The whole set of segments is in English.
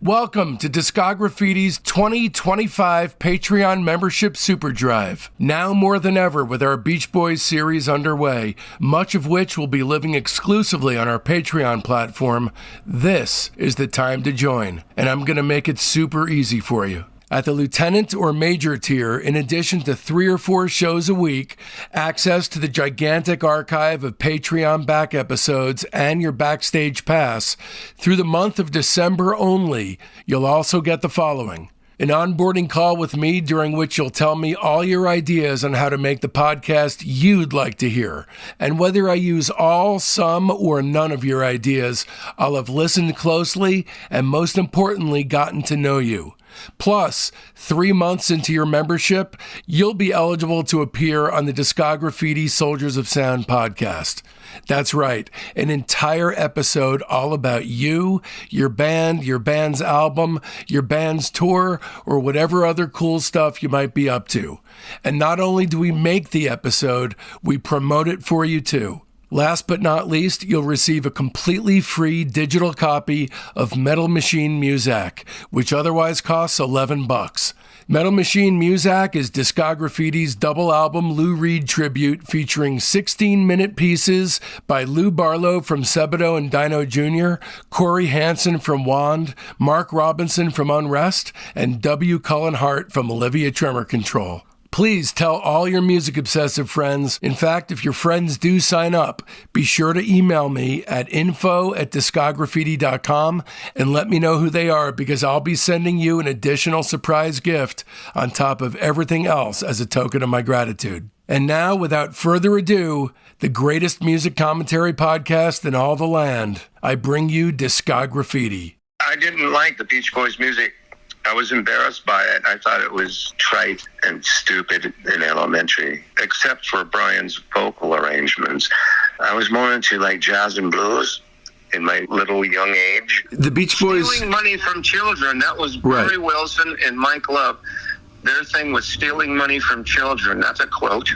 Welcome to Discograffiti's 2025 Patreon membership super drive. Now more than ever with our Beach Boys series underway, much of which will be living exclusively on our Patreon platform, this is the time to join, and I'm going to make it super easy for you. At the lieutenant or major tier, in addition to 3 or 4 shows a week, access to the gigantic archive of Patreon back episodes, and your backstage pass, through the month of December only, you'll also get the following. An onboarding call with me during which you'll tell me all your ideas on how to make the podcast you'd like to hear. And whether I use all, some, or none of your ideas, I'll have listened closely and most importantly gotten to know you. Plus, 3 months into your membership, you'll be eligible to appear on the Discograffiti Soldiers of Sound podcast. That's right, an entire episode all about you, your band, your band's album, your band's tour, or whatever other cool stuff you might be up to. And not only do we make the episode, we promote it for you too. Last but not least, you'll receive a completely free digital copy of Metal Machine Muzak, which otherwise costs $11. Metal Machine Muzak is Discograffiti's double album Lou Reed tribute featuring 16-minute pieces by Lou Barlow from Sebado and Dino Jr., Corey Hansen from Wand, Mark Robinson from Unrest, and W. Cullen Hart from Olivia Tremor Control. Please tell all your music-obsessive friends. In fact, if your friends do sign up, be sure to email me at info@discograffiti.com and let me know who they are, because I'll be sending you an additional surprise gift on top of everything else as a token of my gratitude. And now, without further ado, the greatest music commentary podcast in all the land, I bring you Discograffiti. I didn't like the Beach Boys music. I was embarrassed by it. I thought it was trite and stupid in elementary, except for Brian's vocal arrangements. I was more into like jazz and blues in my little young age. The Beach Boys... Stealing money from children, that was Murry Wilson and Mike Love. Their thing was stealing money from children. That's a quote.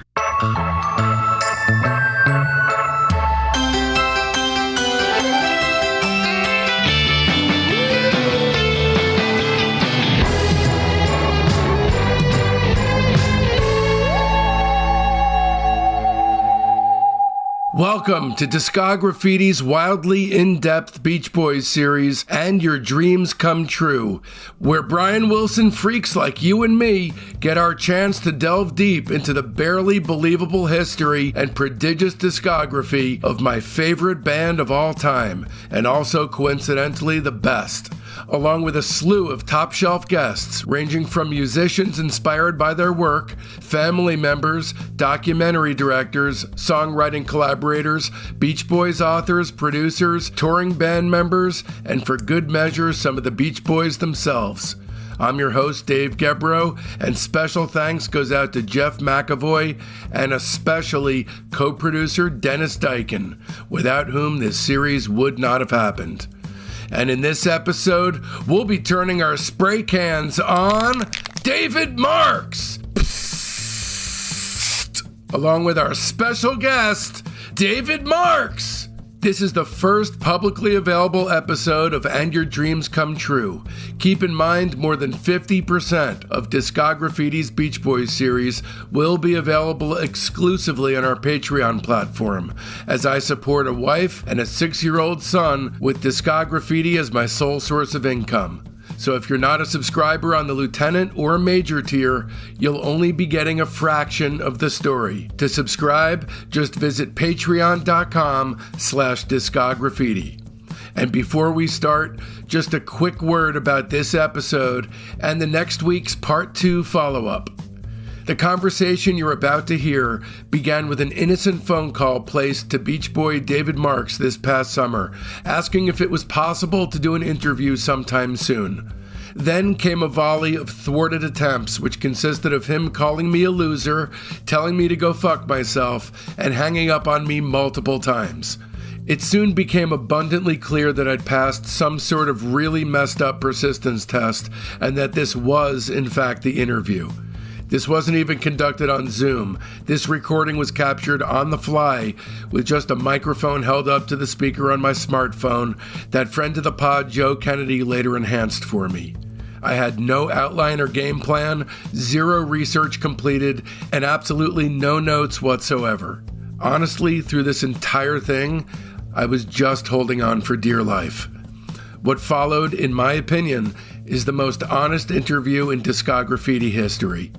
Welcome to Discograffiti's wildly in-depth Beach Boys series and Your Dreams Come True, where Brian Wilson freaks like you and me get our chance to delve deep into the barely believable history and prodigious discography of my favorite band of all time, and also coincidentally the best, along with a slew of top-shelf guests ranging from musicians inspired by their work, family members, documentary directors, songwriting collaborators, Beach Boys authors, producers, touring band members, and for good measure, some of the Beach Boys themselves. I'm your host, Dave Gebrow, and special thanks goes out to Jeff McAvoy and especially co-producer Dennis Dykin, without whom this series would not have happened. And in this episode, we'll be turning our spray cans on David Marks, along with our special guest, David Marks. This is the first publicly available episode of And Your Dreams Come True. Keep in mind, more than 50% of Discograffiti's Beach Boys series will be available exclusively on our Patreon platform, as I support a wife and a 6-year-old son with Discograffiti as my sole source of income. So if you're not a subscriber on the lieutenant or major tier, you'll only be getting a fraction of the story. To subscribe, just visit patreon.com/discograffiti. And before we start, just a quick word about this episode and the next week's Part 2 follow-up. The conversation you're about to hear began with an innocent phone call placed to Beach Boy David Marks this past summer, asking if it was possible to do an interview sometime soon. Then came a volley of thwarted attempts, which consisted of him calling me a loser, telling me to go fuck myself, and hanging up on me multiple times. It soon became abundantly clear that I'd passed some sort of really messed up persistence test, and that this was, in fact, the interview. This wasn't even conducted on Zoom. This recording was captured on the fly with just a microphone held up to the speaker on my smartphone that friend of the pod, Joe Kennedy, later enhanced for me. I had no outline or game plan, zero research completed, and absolutely no notes whatsoever. Honestly, through this entire thing, I was just holding on for dear life. What followed, in my opinion, is the most honest interview in Discograffiti history.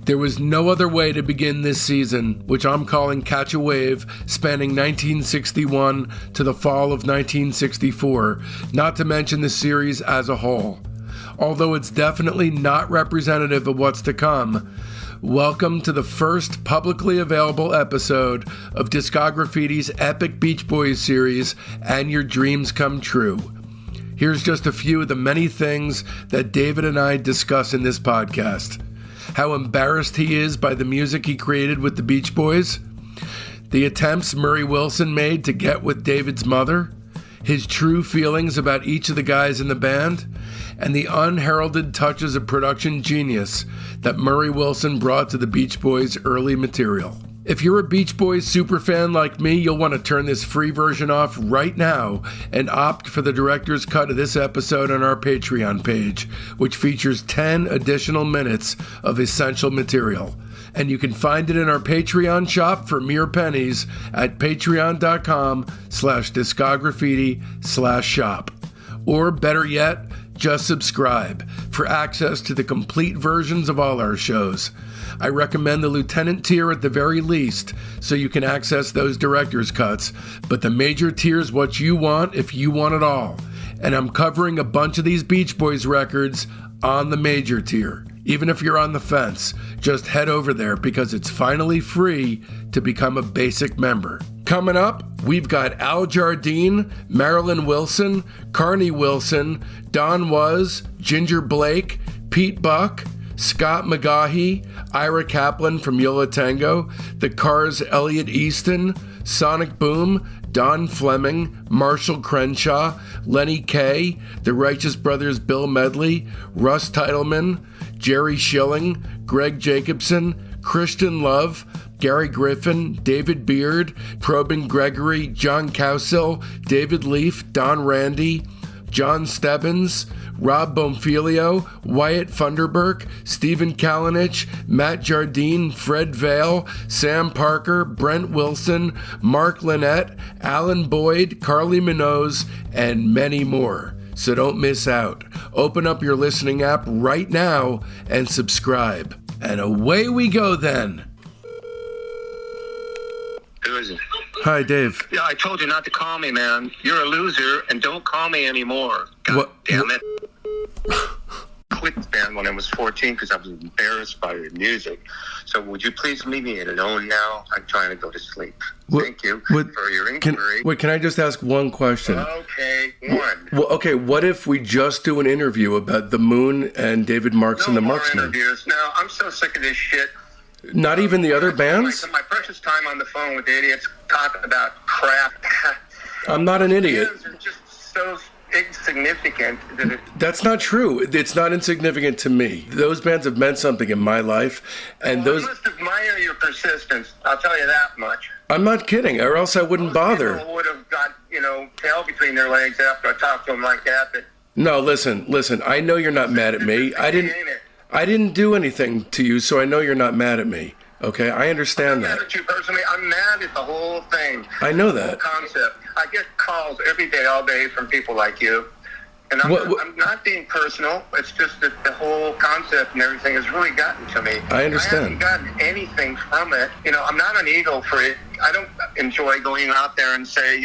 There was no other way to begin this season, which I'm calling Catch a Wave, spanning 1961 to the fall of 1964, not to mention the series as a whole. Although it's definitely not representative of what's to come, welcome to the first publicly available episode of Discograffiti's epic Beach Boys series, And Your Dreams Come True. Here's just a few of the many things that David and I discuss in this podcast. How embarrassed he is by the music he created with the Beach Boys, the attempts Murry Wilson made to get with David's mother, his true feelings about each of the guys in the band, and the unheralded touches of production genius that Murry Wilson brought to the Beach Boys' early material. If you're a Beach Boys superfan like me, you'll want to turn this free version off right now and opt for the director's cut of this episode on our Patreon page, which features 10 additional minutes of essential material. And you can find it in our Patreon shop for mere pennies at patreon.com/discograffiti/shop. Or better yet, just subscribe for access to the complete versions of all our shows. I recommend the Lieutenant tier at the very least, so you can access those director's cuts, but the major tier is what you want if you want it all. And I'm covering a bunch of these Beach Boys records on the major tier. Even if you're on the fence, just head over there because it's finally free to become a basic member. Coming up, we've got Al Jardine, Marilyn Wilson, Carney Wilson, Don Was, Ginger Blake, Pete Buck, Scott McGahee, Ira Kaplan from Yola Tango, The Cars' Elliot Easton, Sonic Boom, Don Fleming, Marshall Crenshaw, Lenny Kaye, The Righteous Brothers Bill Medley, Russ Titleman, Jerry Schilling, Greg Jacobson, Christian Love, Gary Griffin, David Beard, Probin Gregory, John Cowsill, David Leaf, Don Randy, John Stebbins, Rob Bonfilio, Wyatt Funderburk, Stephen Kalinich, Matt Jardine, Fred Vale, Sam Parker, Brent Wilson, Mark Lynette, Alan Boyd, Carly Minoz, and many more. So don't miss out. Open up your listening app right now and subscribe. And away we go then. Who is it? Hi, Dave. Yeah, I told you not to call me, man. You're a loser, and don't call me anymore. God damn it. Quit the band when I was 14 because I was embarrassed by your music. So would you please leave me alone now? I'm trying to go to sleep. Thank you for your inquiry. Can I just ask one question? Okay, one. Well, okay, what if we just do an interview about the Moon and David Marks and the Marksmen? No more interviews. No, I'm so sick of this shit. Not even the other bands? My precious time on the phone with idiots talking about crap. I'm not an idiot. Bands are just so insignificant that That's not true. It's not insignificant to me. Those bands have meant something in my life, and I must admire your persistence. I'll tell you that much. I'm not kidding, or else I wouldn't bother. People would have got, tail between their legs after I talked to them like that. But No, listen. I know you're not mad at me. I didn't do anything to you, so I know you're not mad at me. Okay, I understand that. I'm not mad at you personally. I'm mad at the whole thing. I know The that. whole concept. I get calls every day, all day from people like you. And I'm not being personal. It's just that the whole concept and everything has really gotten to me. I understand. I haven't gotten anything from it. I'm not an ego freak. I don't enjoy going out there and say,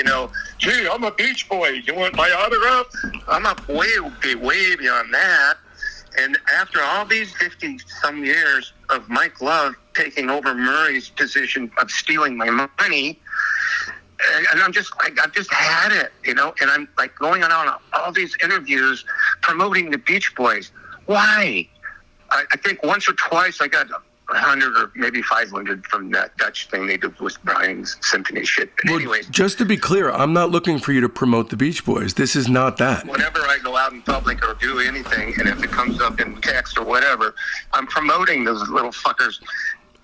gee, I'm a Beach Boy. You want my autograph? I'm up way beyond that. And after all these 50-some years of Mike Love taking over Murray's position of stealing my money, and I've just had it, and I'm like going on all these interviews promoting the Beach Boys. Why? I think once or twice I got 100 or maybe 500 from that Dutch thing they did with Brian's symphony shit. But well, anyways, just to be clear, I'm not looking for you to promote the Beach Boys. This is not that. Whenever I go out in public or do anything, and if it comes up in text or whatever, I'm promoting those little fuckers.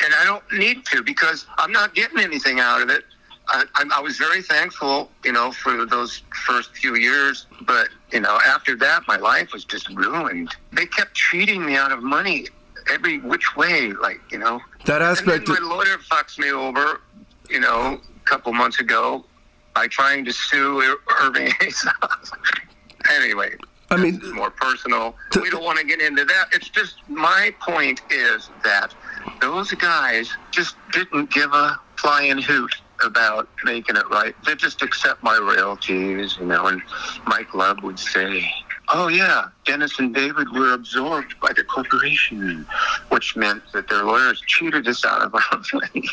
And I don't need to, because I'm not getting anything out of it. I was very thankful, for those first few years. But, after that, my life was just ruined. They kept cheating me out of money every which way, That aspect. And then my lawyer fucks me over, a couple months ago by trying to sue Irving Azoff. Anyway, I mean, it's more personal. We don't want to get into that. It's just, my point is that those guys just didn't give a flying hoot about making it right. They just accept my royalties, and Mike Love would say, oh yeah, Dennis and David were absorbed by the corporation, which meant that their lawyers cheated us out of our money.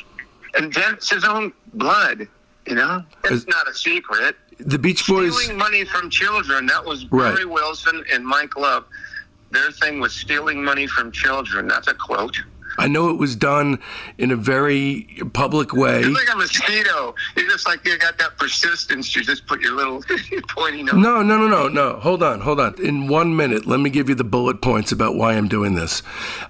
And Dennis, his own blood, It's not a secret. The Beach Boys... Stealing money from children, that was Murry Wilson and Mike Love. Their thing was stealing money from children. That's a quote. I know it was done in a very public way. You're like a mosquito. You're just like, you got that persistence. You just put your little pointy nose. No. Hold on. In 1 minute, let me give you the bullet points about why I'm doing this.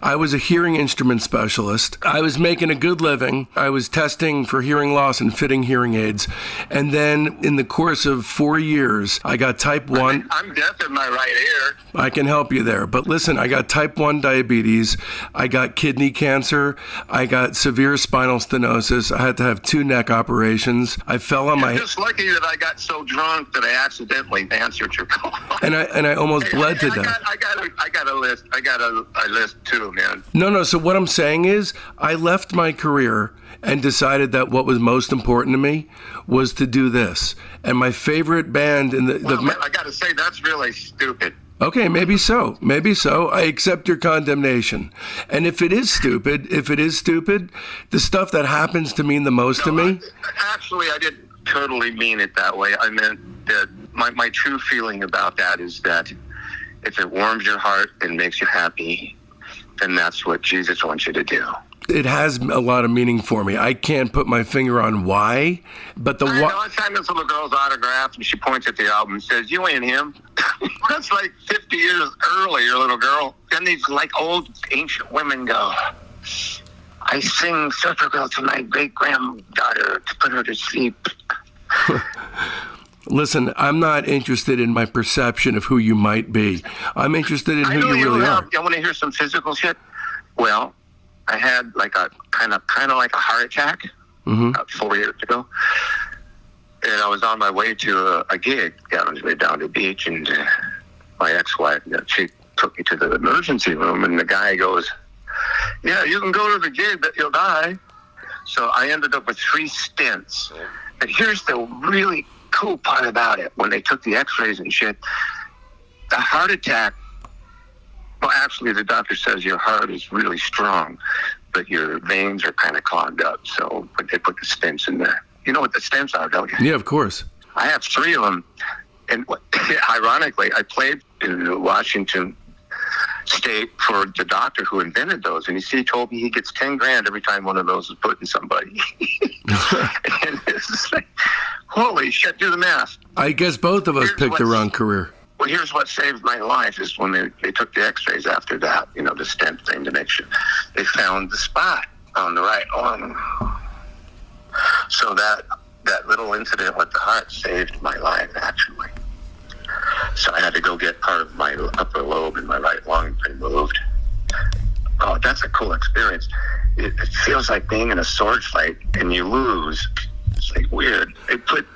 I was a hearing instrument specialist. I was making a good living. I was testing for hearing loss and fitting hearing aids. And then in the course of 4 years, I got type 1. I'm deaf in my right ear. I can help you there. But listen, I got type 1 diabetes. I got kidney cancer. I got severe spinal stenosis. I had to have 2 neck operations. I fell on I'm just lucky that I got so drunk that I accidentally answered your call. And I almost bled to death. I got a list. I got a list too, man. No. So what I'm saying is, I left my career and decided that what was most important to me was to do this. And my favorite band in I got to say, that's really stupid. Okay, maybe so. I accept your condemnation. And if it is stupid, the stuff that happens to mean the most to me... Actually, I didn't totally mean it that way. I meant that my true feeling about that is that if it warms your heart and makes you happy, then that's what Jesus wants you to do. It has a lot of meaning for me. I can't put my finger on why, but the why... I signed this little girl's autograph, and she points at the album and says, you ain't him. That's like 50 years earlier, little girl. Then these old ancient women go, I sing Surfer Girl to my great-granddaughter to put her to sleep. Listen, I'm not interested in my perception of who you might be. I'm interested in who you really are. I want to hear some physical shit. Well, I had kind of like a heart attack about 4 years ago. And I was on my way to a gig down the beach, and my ex-wife, she took me to the emergency room, and the guy goes, yeah, you can go to the gig, but you'll die. So I ended up with 3 stents. But here's the really cool part about it. When they took the x-rays and shit, the heart attack, well, actually, the doctor says your heart is really strong, but your veins are kind of clogged up. So they put the stents in there. You know what the stents are, don't you? Yeah, of course. I have 3 of them. And ironically, I played in Washington State for the doctor who invented those. And he told me he gets $10,000 every time one of those is put in somebody. And it's like, holy shit, do the math. I guess both of us picked the wrong career. Well, here's what saved my life is when they took the x-rays after that, the stent thing to make sure. They found the spot on the right arm. So that little incident with the heart saved my life, actually. So I had to go get part of my upper lobe in my right lung removed. Oh, that's a cool experience. It feels like being in a sword fight and you lose. It's like weird. They put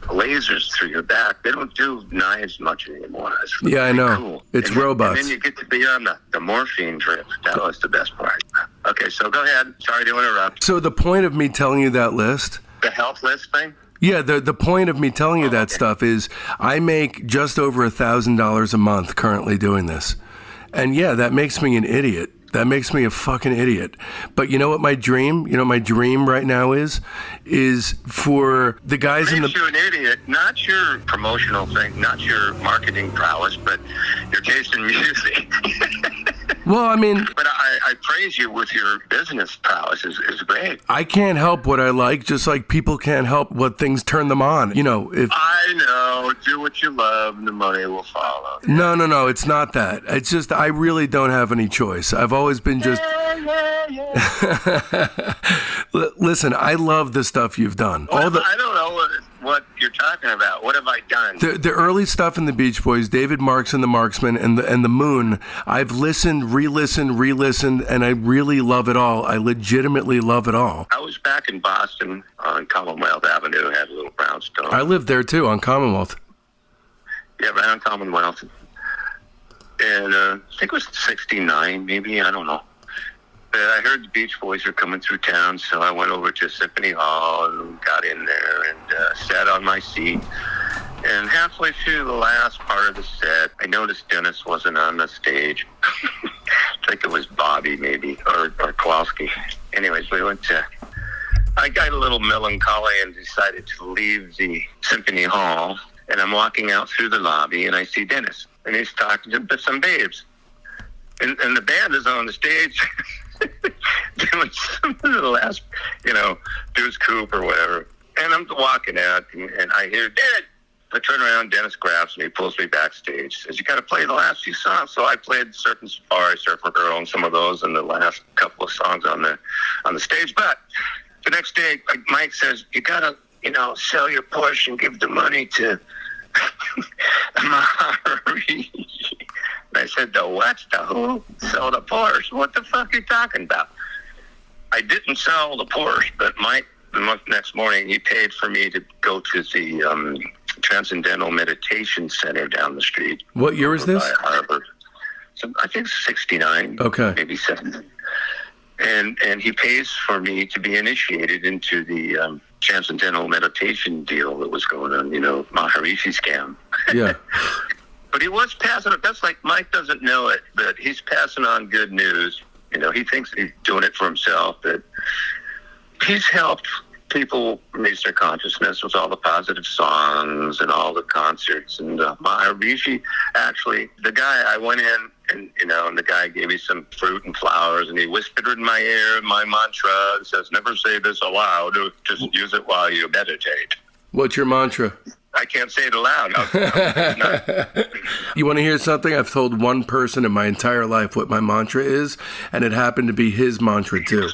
lasers through your back. They don't do knives much anymore. It's really I know. Cool. It's robots. And then you get to be on the morphine drip. That was the best part. Okay, so go ahead. Sorry to interrupt. So the point of me telling you that list... The health list thing? Yeah, the point of me telling you that stuff is I make just over $1,000 a month currently doing this. And yeah, that makes me an idiot. That makes me a fucking idiot. But you know what my dream right now is for the guys in the... Makes you an idiot, not your promotional thing, not your marketing prowess, but your taste in music. Well, I mean... But I pray praise you with your business prowess is great. I can't help what I like, just like people can't help what things turn them on. You know, if I know, do what you love and the money will follow. No, it's not that. It's just I really don't have any choice. I've always been just Listen, I love the stuff you've done. I don't know what you're talking about. What have I done? The early stuff in the Beach Boys, David Marks and the Marksmen and the Moon, I've listened, re-listened, and I really love it all. I legitimately love it all. I was back in Boston on Commonwealth Avenue, had a little brownstone. I lived there too, on Commonwealth. Yeah, right on Commonwealth. And I think it was 69, maybe, I don't know. But I heard the Beach Boys were coming through town, so I went over to Symphony Hall and got in there and sat on my seat. And halfway through the last part of the set, I noticed Dennis wasn't on the stage. I think it was Bobby, maybe, or Kowalski. Anyways, I got a little melancholy and decided to leave the Symphony Hall. And I'm walking out through the lobby, and I see Dennis. And he's talking to some babes. And the band is on the stage doing some of the last, Deuce Coupe or whatever. And I'm walking out, and I hear, Dennis! I turn around, Dennis grabs me, pulls me backstage, says, you got to play the last few songs. So I played Surfing Safari, Surfer Girl, and some of those, and the last couple of songs on the stage. But the next day, Mike says, you got to, sell your Porsche and give the money to Murry. And I said, the what? The who? Sell the Porsche? What the fuck are you talking about? I didn't sell the Porsche, but Mike, the next morning, he paid for me to go to the Transcendental Meditation Center down the street. What year is this? By Harvard. So I think 69. Okay. Maybe 70. And he pays for me to be initiated into the Transcendental Meditation deal that was going on, Maharishi scam. Yeah. But he was passing it. That's like Mike doesn't know it, but he's passing on good news. He thinks he's doing it for himself, but he's helped people raise their consciousness with all the positive songs and all the concerts. And Maharishi, actually, the guy, I went in and the guy gave me some fruit and flowers, and he whispered in my ear my mantra. It says, never say this aloud, just use it while you meditate. What's your mantra? I can't say it aloud. No. You want to hear something? I've told one person in my entire life what my mantra is, and it happened to be his mantra too.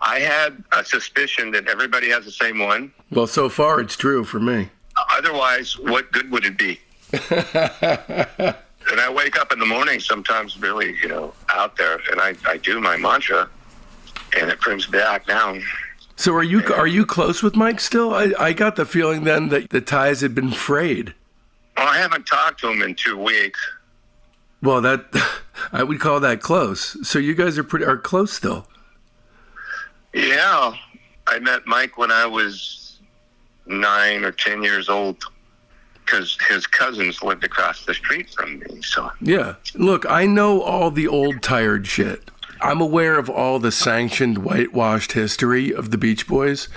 I had a suspicion that everybody has the same one. Well, so far it's true for me. Otherwise, what good would it be? And I wake up in the morning sometimes really, out there, and I do my mantra, and it brings me back down. So are you close with Mike still? I got the feeling then that the ties had been frayed. Well, I haven't talked to him in 2 weeks. Well, I would call that close. So you guys are close still. Yeah. I met Mike when I was 9 or 10 years old because his cousins lived across the street from me. So yeah. Look, I know all the old tired shit. I'm aware of all the sanctioned, whitewashed history of the Beach Boys.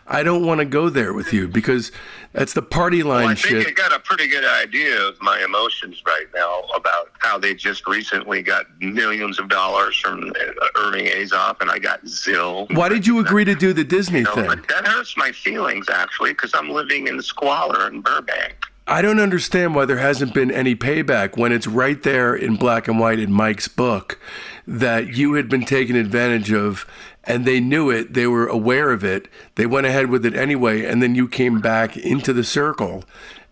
I don't want to go there with you because that's the party line shit. I think you got a pretty good idea of my emotions right now about how they just recently got millions of dollars from Irving Azoff, and I got Zill. Why did you agree to do the Disney thing? That hurts my feelings, actually, because I'm living in squalor in Burbank. I don't understand why there hasn't been any payback when it's right there in black and white in Mike's book that you had been taken advantage of, and they knew it, they were aware of it, they went ahead with it anyway, and then you came back into the circle,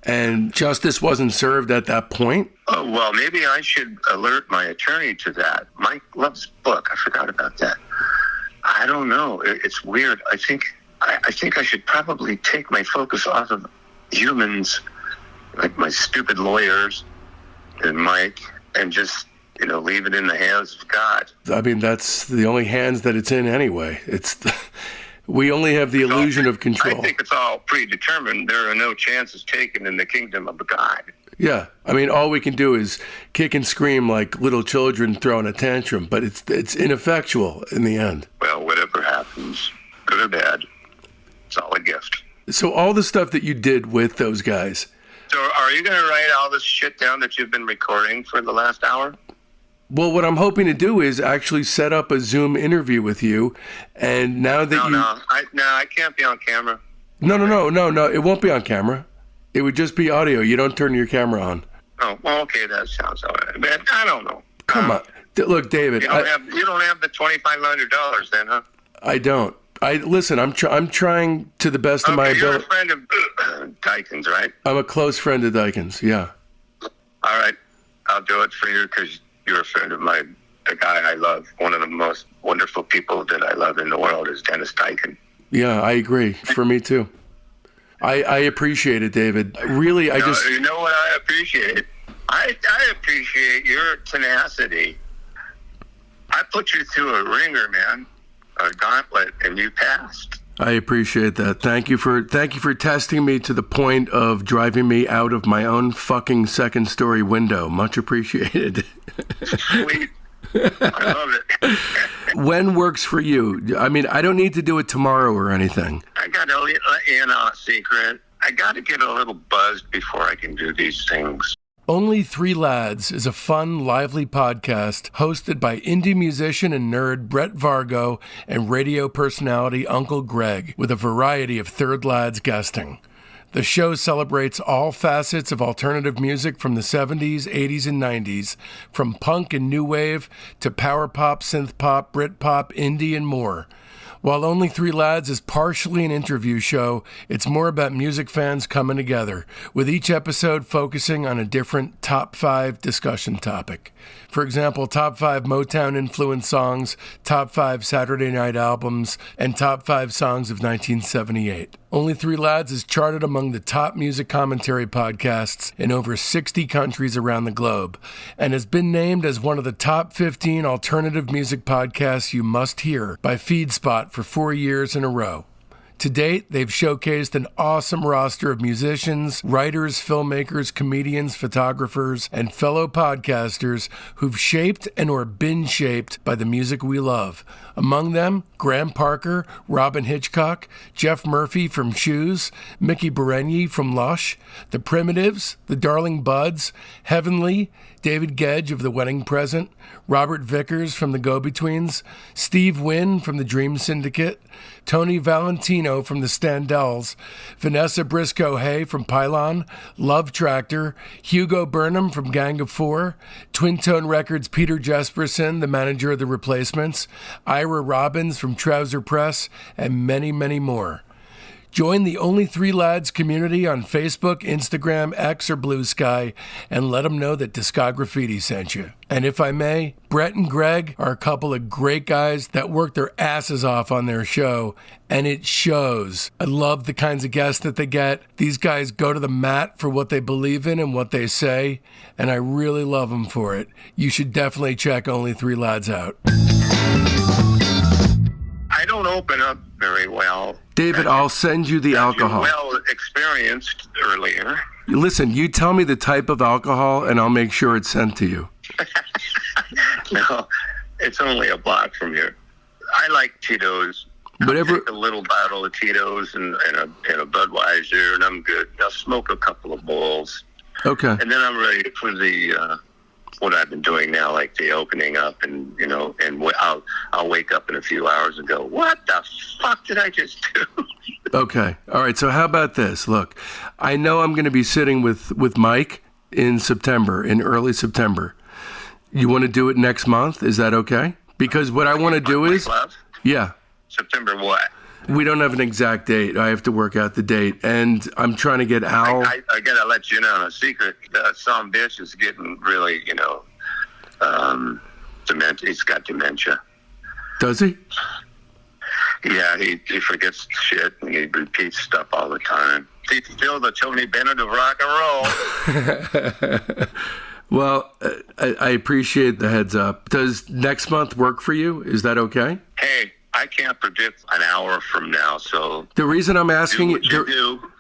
and justice wasn't served at that point? Oh, well, maybe I should alert my attorney to that. Mike loves book. I forgot about that. I don't know. It's weird. I think I should probably take my focus off of humans, like my stupid lawyers and Mike, and just, leave it in the hands of God. I mean, that's the only hands that it's in anyway. We only have the illusion of control. I think it's all predetermined. There are no chances taken in the kingdom of God. Yeah. I mean, all we can do is kick and scream like little children throwing a tantrum, but it's ineffectual in the end. Well, whatever happens, good or bad, it's all a gift. So all the stuff that you did with those guys. So are you going to write all this shit down that you've been recording for the last hour? Well, what I'm hoping to do is actually set up a Zoom interview with you. And now that I can't be on camera. No. It won't be on camera. It would just be audio. You don't turn your camera on. Oh, well, okay, that sounds all right. But I don't know. Come on. Look, David. You don't have the $2,500 then, huh? I don't. Listen, I'm trying to the best of my ability. You're a friend of Dykens, right? I'm a close friend of Dykens, yeah. All right. I'll do it for you because you're a friend of mine. The guy I love, one of the most wonderful people that I love in the world is Dennis Dyken. Yeah, I agree. For me, too. I appreciate it, David. Really, You know what I appreciate? I appreciate your tenacity. I put you through a ringer, man, a gauntlet, and you passed. I appreciate that. Thank you for testing me to the point of driving me out of my own fucking second-story window. Much appreciated. Sweet. I love it. When works for you? I mean, I don't need to do it tomorrow or anything. I got to let you in on a secret. I got to get a little buzzed before I can do these things. Only Three Lads is a fun, lively podcast hosted by indie musician and nerd Brett Vargo and radio personality Uncle Greg, with a variety of third lads guesting. The show celebrates all facets of alternative music from the 70s, 80s, and 90s, from punk and new wave to power pop, synth pop, Brit pop, indie, and more. While Only Three Lads is partially an interview show, it's more about music fans coming together, with each episode focusing on a different top 5 discussion topic. For example, top 5 Motown-influenced songs, top 5 Saturday night albums, and top 5 songs of 1978. Only Three Lads is charted among the top music commentary podcasts in over 60 countries around the globe, and has been named as one of the top 15 alternative music podcasts you must hear by FeedSpot for 4 years in a row. To date, they've showcased an awesome roster of musicians, writers, filmmakers, comedians, photographers, and fellow podcasters who've shaped and or been shaped by the music we love. Among them, Graham Parker, Robin Hitchcock, Jeff Murphy from Shoes, Mickey Berenyi from Lush, The Primitives, The Darling Buds, Heavenly, David Gedge of The Wedding Present, Robert Vickers from The Go-Betweens, Steve Wynn from The Dream Syndicate, Tony Valentino from The Standells, Vanessa Briscoe-Hay from Pylon, Love Tractor, Hugo Burnham from Gang of Four, Twin Tone Records' Peter Jesperson, the manager of The Replacements, Ira Robbins from Trouser Press, and many, many more. Join the Only Three Lads community on Facebook, Instagram, X, or Blue Sky, and let them know that Discograffiti sent you. And if I may, Brett and Greg are a couple of great guys that work their asses off on their show, and it shows. I love the kinds of guests that they get. These guys go to the mat for what they believe in and what they say, and I really love them for it. You should definitely check Only Three Lads out. I don't open up very well. David, I'll send you the alcohol. You well experienced earlier. Listen, you tell me the type of alcohol, and I'll make sure it's sent to you. No, it's only a block from here. I like Tito's. Whatever. I'll take a little bottle of Tito's and a Budweiser, and I'm good. I'll smoke a couple of bowls. Okay. And then I'm ready for the what I've been doing now, like the opening up, and I'll wake up in a few hours and go, what the fuck did I just do? Okay. All right. So how about this? Look, I know I'm going to be sitting with Mike in early September. You want to do it next month? Is that okay? Because what I want to do is, yeah. September what? We don't have an exact date. I have to work out the date, and I'm trying to get Al. I gotta let you know a secret. Some bitch is getting really, dementia. He's got dementia. Does he? Yeah, he forgets shit and he repeats stuff all the time. He's still the Tony Bennett of rock and roll. Well, I appreciate the heads up. Does next month work for you? Is that okay? Hey, I can't predict an hour from now, so the reason I'm asking you,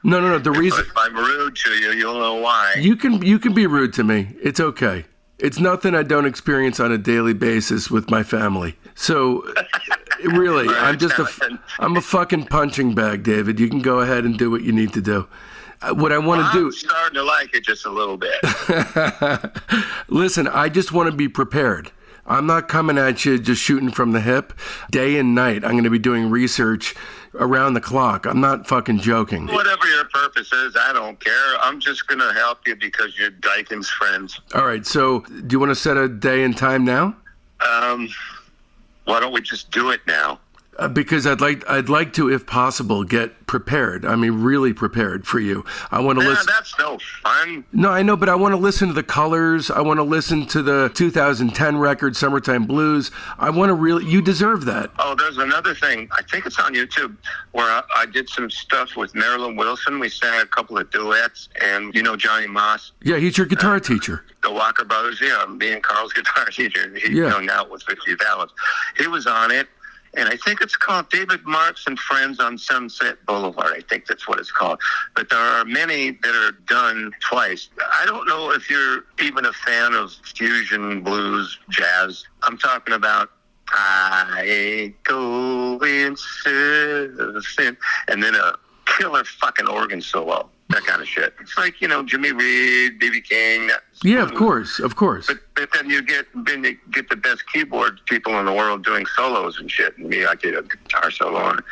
No. The reason if I'm rude to you, you'll know why. You can be rude to me. It's okay. It's nothing I don't experience on a daily basis with my family. So, really, I'm a fucking punching bag, David. You can go ahead and do what you need to do. What I want to do. I'm starting to like it just a little bit. Listen, I just want to be prepared. I'm not coming at you just shooting from the hip. Day and night, I'm going to be doing research around the clock. I'm not fucking joking. Whatever your purpose is, I don't care. I'm just going to help you because you're Dyken's friends. All right, so do you want to set a day and time now? Why don't we just do it now? Because I'd like to, if possible, get prepared. I mean, really prepared for you. I want to listen. That's no fun. No, I know, but I want to listen to the Colors. I want to listen to the 2010 record, Summertime Blues. I want to really. You deserve that. Oh, there's another thing. I think it's on YouTube where I did some stuff with Murry Wilson. We sang a couple of duets, and you know Johnny Moss. Yeah, he's your guitar teacher. The Walker Brothers. Yeah, me and Carl's guitar teacher. He hung out with 50 Valens. He was on it. And I think it's called David Marks and Friends on Sunset Boulevard. I think that's what it's called. But there are many that are done twice. I don't know if you're even a fan of fusion, blues, jazz. I'm talking about I ain't going surfing. And then a killer fucking organ solo. That kind of shit. It's like, Jimmy Reed, B.B. King. Yeah, of course. But then you get the best keyboard people in the world doing solos and shit. And me, I did a guitar solo on it.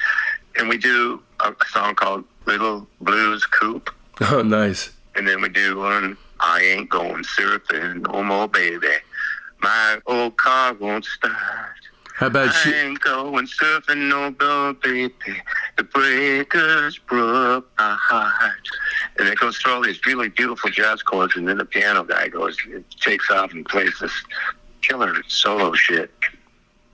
And we do a song called Little Blues Coupe. Oh, nice. And then we do one, I ain't going surfing no more, baby. My old car won't start. How about I ain't going surfing no more, baby. The breakers broke my heart. And it goes through all these really beautiful jazz chords, and then the piano guy takes off and plays this killer solo shit.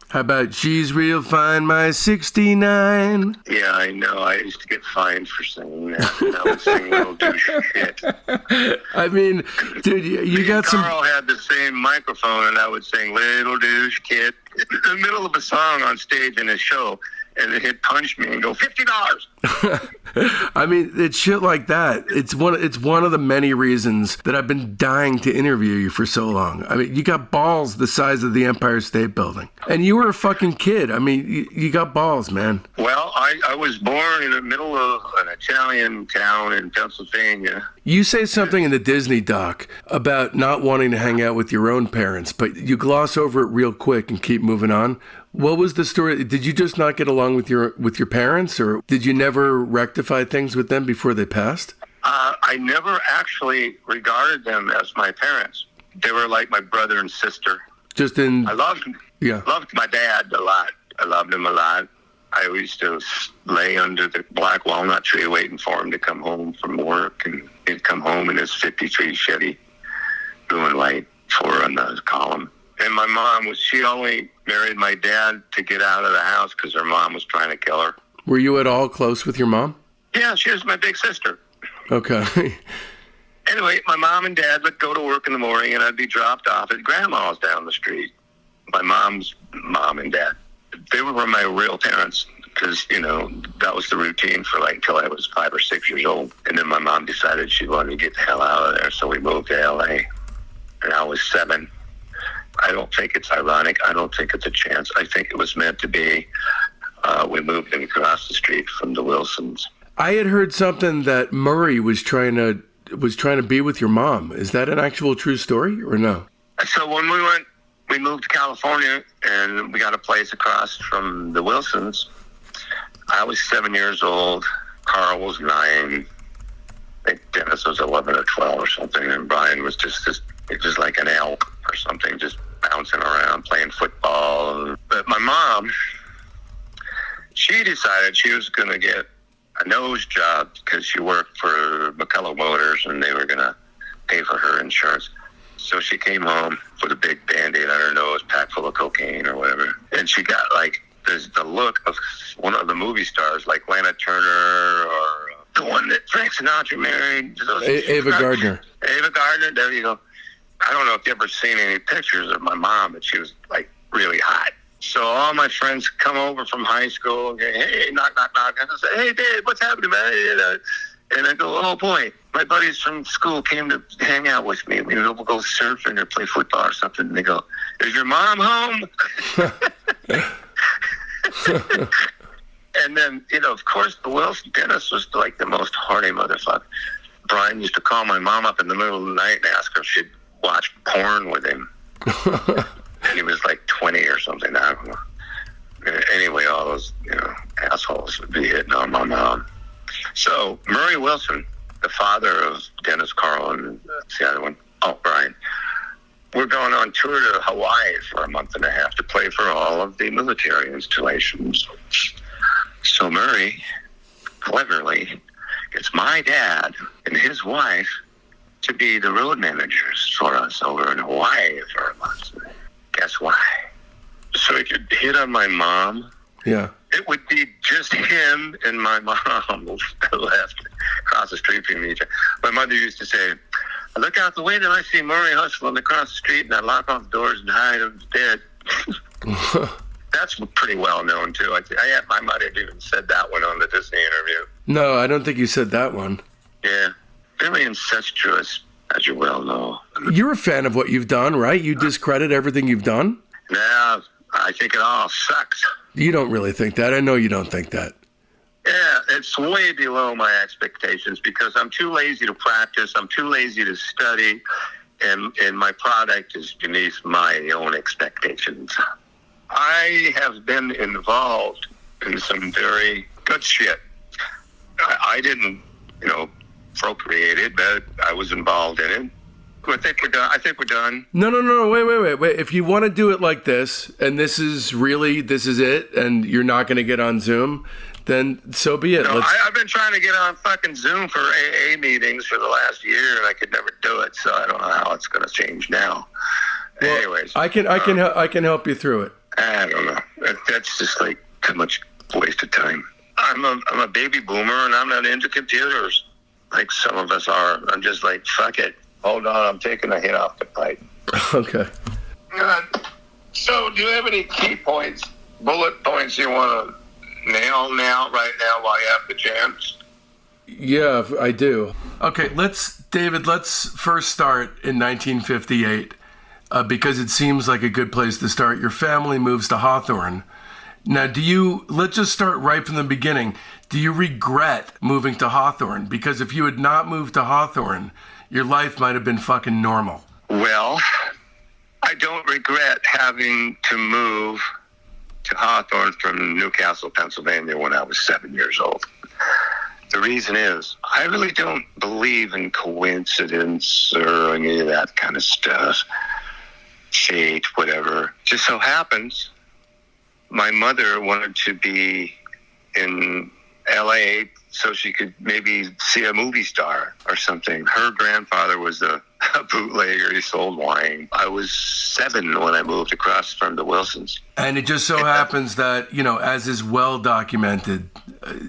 How about She's Real Fine, My 69? Yeah, I know. I used to get fined for singing that. And I would sing Little Douche shit. I mean, dude, you got some... Carl had the same microphone, and I would sing Little Douche Kid in the middle of a song on stage in his show. And he'd punch me and go, $50. I mean, it's shit like that. It's one of the many reasons that I've been dying to interview you for so long. I mean, you got balls the size of the Empire State Building. And you were a fucking kid. I mean, you got balls, man. Well, I was born in the middle of an Italian town in Pennsylvania. You say something in the Disney doc about not wanting to hang out with your own parents, but you gloss over it real quick and keep moving on. What was the story? Did you just not get along with your parents, or did you never rectify things with them before they passed? I never actually regarded them as my parents. They were like my brother and sister. I loved my dad a lot. I loved him a lot. I used to lay under the black walnut tree waiting for him to come home from work, and he'd come home in his 53 Chevy, doing light 4 on the column. And my mom she only married my dad to get out of the house because her mom was trying to kill her. Were you at all close with your mom? Yeah, she was my big sister. Okay. Anyway, my mom and dad would go to work in the morning, and I'd be dropped off at grandma's down the street. My mom's mom and dad. They were my real parents because, that was the routine for until I was 5 or 6 years old. And then my mom decided she wanted to get the hell out of there, so we moved to L.A. And I was 7. I don't think it's ironic. I don't think it's a chance. I think it was meant to be. We moved in across the street from the Wilsons. I had heard something that Murry was trying to be with your mom. Is that an actual true story or no? So when we moved to California and we got a place across from the Wilsons. I was 7 years old. Carl was 9. I think Dennis was 11 or 12 or something, and Brian was just like an elk or something, just bouncing around, playing football. But my mom, she decided she was going to get a nose job because she worked for McCullough Motors, and they were going to pay for her insurance. So she came home with a big Band-Aid on her nose, packed full of cocaine or whatever. And she got the look of one of the movie stars, like Lana Turner or the one that Frank Sinatra married. Ava Gardner. Ava Gardner, there you go. I don't know if you've ever seen any pictures of my mom, but she was really hot. So all my friends come over from high school and go, hey, knock, knock, knock. And I say, hey, Dad, what's happening, man? And I go, oh, boy, my buddies from school came to hang out with me. We would go surfing or play football or something. And they go, is your mom home? And then, of course, Dennis was the most horny motherfucker. Brian used to call my mom up in the middle of the night and ask her if she'd watch porn with him. And he was Murry Wilson, the father of Dennis, Carl, and the other one, Brian. We're going on tour to Hawaii for a month and a half to play for all of the military installations. So Murray, cleverly, gets my dad and his wife to be the road managers for us over in Hawaii for a month. Guess why? So he could hit on my mom. Yeah. It would be just him and my mom left across the street from each other. My mother used to say, I look out the window, I see Murray hustling across the street, and I lock off the doors and hide him dead. That's pretty well known, too. I might have even said that one on the Disney interview. No, I don't think you said that one. Yeah. Very incestuous, as you well know. You're a fan of what you've done, right? You discredit everything you've done? Yeah, I think it all sucks. You don't really think that. I know you don't think that. Yeah, it's way below my expectations because I'm too lazy to practice. I'm too lazy to study. And my product is beneath my own expectations. I have been involved in some very good shit. I didn't, procreate it, but I was involved in it. I think we're done. No. Wait. If you want to do it like this, and this is it, and you're not going to get on Zoom, then so be it. No, I've been trying to get on fucking Zoom for AA meetings for the last year, and I could never do it. So I don't know how it's going to change now. Well, anyways, I can help you through it. I don't know. That's just like too much waste of time. I'm a baby boomer, and I'm not into computers like some of us are. I'm just like, fuck it. Hold on, I'm taking a hit off the pipe. Okay. So, do you have any key points, bullet points you want to nail right now while you have the chance? Yeah, I do. Okay, David, let's first start in 1958 because it seems like a good place to start. Your family moves to Hawthorne. Now, let's just start right from the beginning. Do you regret moving to Hawthorne? Because if you had not moved to Hawthorne, your life might have been fucking normal. Well, I don't regret having to move to Hawthorne from Newcastle, Pennsylvania when I was 7 years old. The reason is, I really don't believe in coincidence or any of that kind of stuff. Fate, whatever. Just so happens, my mother wanted to be in LA so she could maybe see a movie star or something. Her grandfather was a bootlegger. He sold wine. I was 7 when I moved across from the Wilsons. And it just so happens that, as is well documented,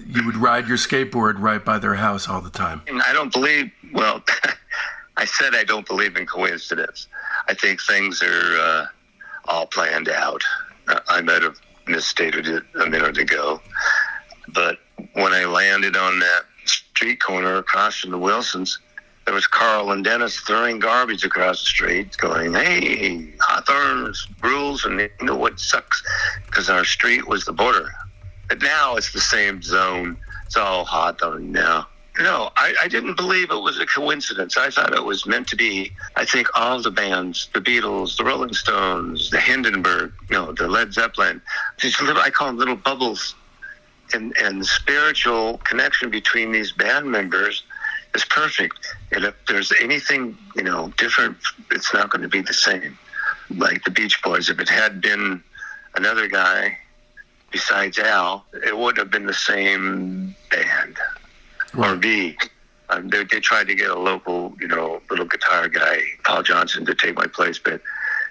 you would ride your skateboard right by their house all the time. And I don't believe, I said I don't believe in coincidence. I think things are all planned out. I might have misstated it a minute ago. But when I landed on that street corner across from the Wilsons, there was Carl and Dennis throwing garbage across the street going, hey, Hawthorne's rules, and what sucks? Because our street was the border. But now it's the same zone. It's all Hawthorne now. No, I didn't believe it was a coincidence. I thought it was meant to be. I think all the bands, the Beatles, the Rolling Stones, the Hindenburg, the Led Zeppelin, I call them little bubbles. And the spiritual connection between these band members is perfect. And if there's anything, different, it's not going to be the same. Like the Beach Boys, if it had been another guy besides Al, it would have been the same band. Right. Or B. They tried to get a local, little guitar guy, Paul Johnson, to take my place, but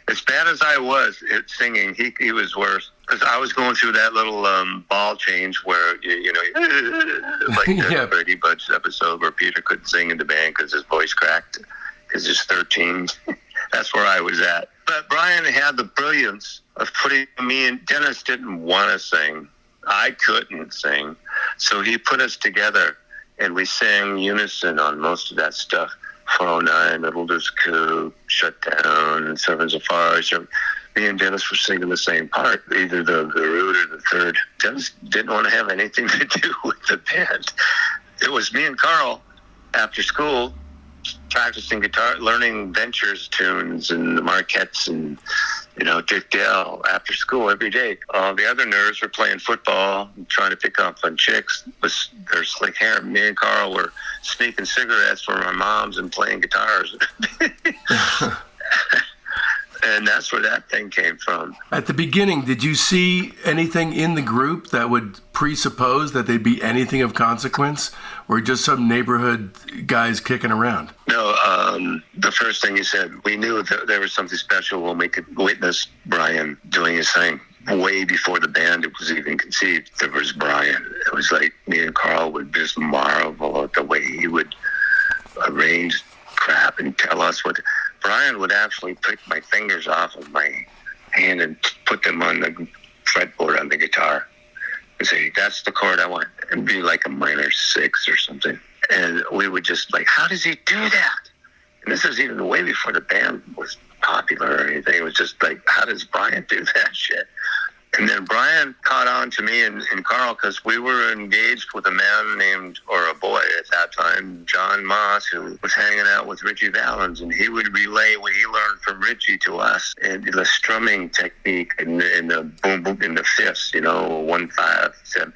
as bad as I was at singing, he was worse. Because I was going through that little ball change where, like the Brady Bunch episode where Peter couldn't sing in the band because his voice cracked because he's 13. That's where I was at. But Brian had the brilliance of putting me in. Dennis didn't want to sing. I couldn't sing. So he put us together, and we sang unison on most of that stuff. 409, Middleton's Coup, Shut Down, Servants of Fire. Me and Dennis were singing the same part, either the root or the third. Dennis didn't want to have anything to do with the band. It was me and Carl after school practicing guitar, learning Ventures tunes and the Marquettes and Dick Dale after school every day. The other nerds were playing football, trying to pick up on chicks with their slick hair. Me and Carl were sneaking cigarettes from our moms and playing guitars. And that's where that thing came from. At the beginning, did you see anything in the group that would presuppose that they'd be anything of consequence, or just some neighborhood guys kicking around? No, the first thing you said, we knew that there was something special when we could witness Brian doing his thing. Way before the band was even conceived, there was Brian. It was like me and Carl would just marvel at the way he would arrange crap and tell us what... Brian would actually pick my fingers off of my hand and put them on the fretboard on the guitar and say, that's the chord I want. And be like a minor 6 or something. And we would just like, how does he do that? And this is even way before the band was popular or anything. It was just like, how does Brian do that shit? And then Brian caught on to me and Carl, because we were engaged with a man named, or a boy at that time, John Moss, who was hanging out with Richie Valens, and he would relay what he learned from Richie to us, and the strumming technique and the boom boom in the fifths, 1 5 7.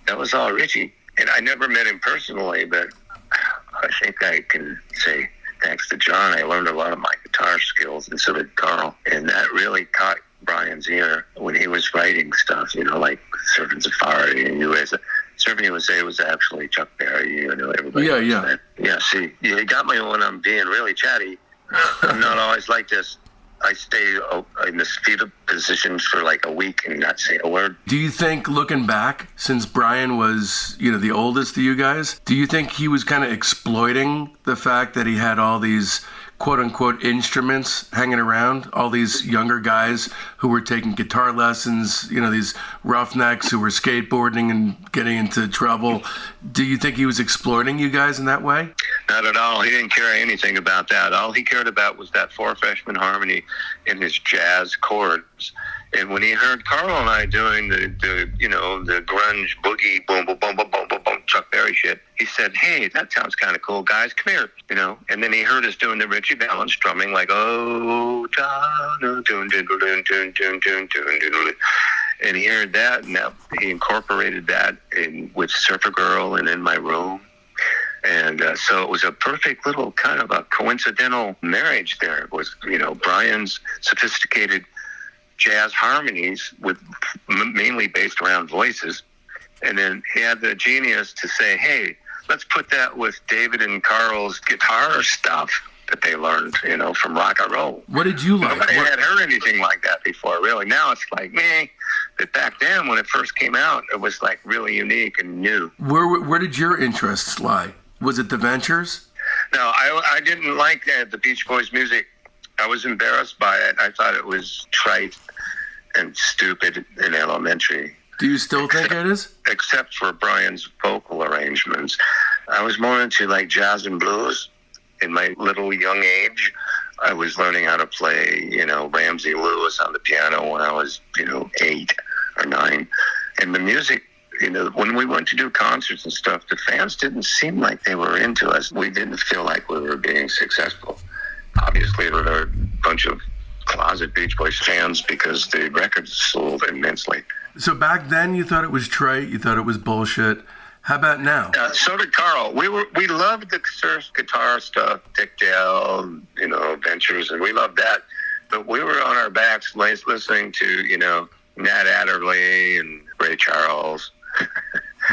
That was all Richie. And I never met him personally, but I think I can say, thanks to John, I learned a lot of my guitar skills, and so did Carl. And that really caught Brian's ear when he was writing stuff, like Surfing Safari and USA. Surfing USA was actually Chuck Berry, everybody. Yeah. Yeah, see, you got me when I'm being really chatty. I'm not always like this. I stay in this fetal position for like a week and not say a word. Do you think, looking back, since Brian was, the oldest of you guys, do you think he was kind of exploiting the fact that he had all these quote-unquote instruments hanging around, all these younger guys who were taking guitar lessons, these roughnecks who were skateboarding and getting into trouble? Do you think he was exploiting you guys in that way? Not at all. He didn't care anything about that. All he cared about was that 4-freshman harmony in his jazz chords. And when he heard Carl and I doing the grunge boogie boom boom boom boom boom boom boom Chuck Berry shit, he said, "Hey, that sounds kind of cool, guys. Come here." And then he heard us doing the Richie Valens strumming, like, "Oh, down, doon, doon, doon, doon, doon, doon, doon." And he heard that, and now he incorporated that with Surfer Girl and In My Room. And so it was a perfect little kind of a coincidental marriage there. It was, Brian's sophisticated jazz harmonies with mainly based around voices. And then he had the genius to say, hey, let's put that with David and Carl's guitar stuff that they learned, from rock and roll. What did you like? Nobody had heard anything like that before, really. Now it's like, meh. But back then, when it first came out, it was like really unique and new. Where did your interests lie? Was it the Ventures? No, I didn't like the Beach Boys music. I was embarrassed by it. I thought it was trite and stupid in elementary. Do you still think it is? Except for Brian's vocal arrangements. I was more into like jazz and blues in my little young age. I was learning how to play, Ramsey Lewis on the piano when I was, 8 or 9. And the music, when we went to do concerts and stuff, the fans didn't seem like they were into us. We didn't feel like we were being successful. Obviously, there were a bunch of closet Beach Boys fans because the records sold immensely. So back then you thought it was trite, you thought it was bullshit. How about now? So did Carl. We loved the surf guitar stuff, Dick Dale, Ventures, and we loved that. But we were on our backs listening to, Nat Adderley and Ray Charles.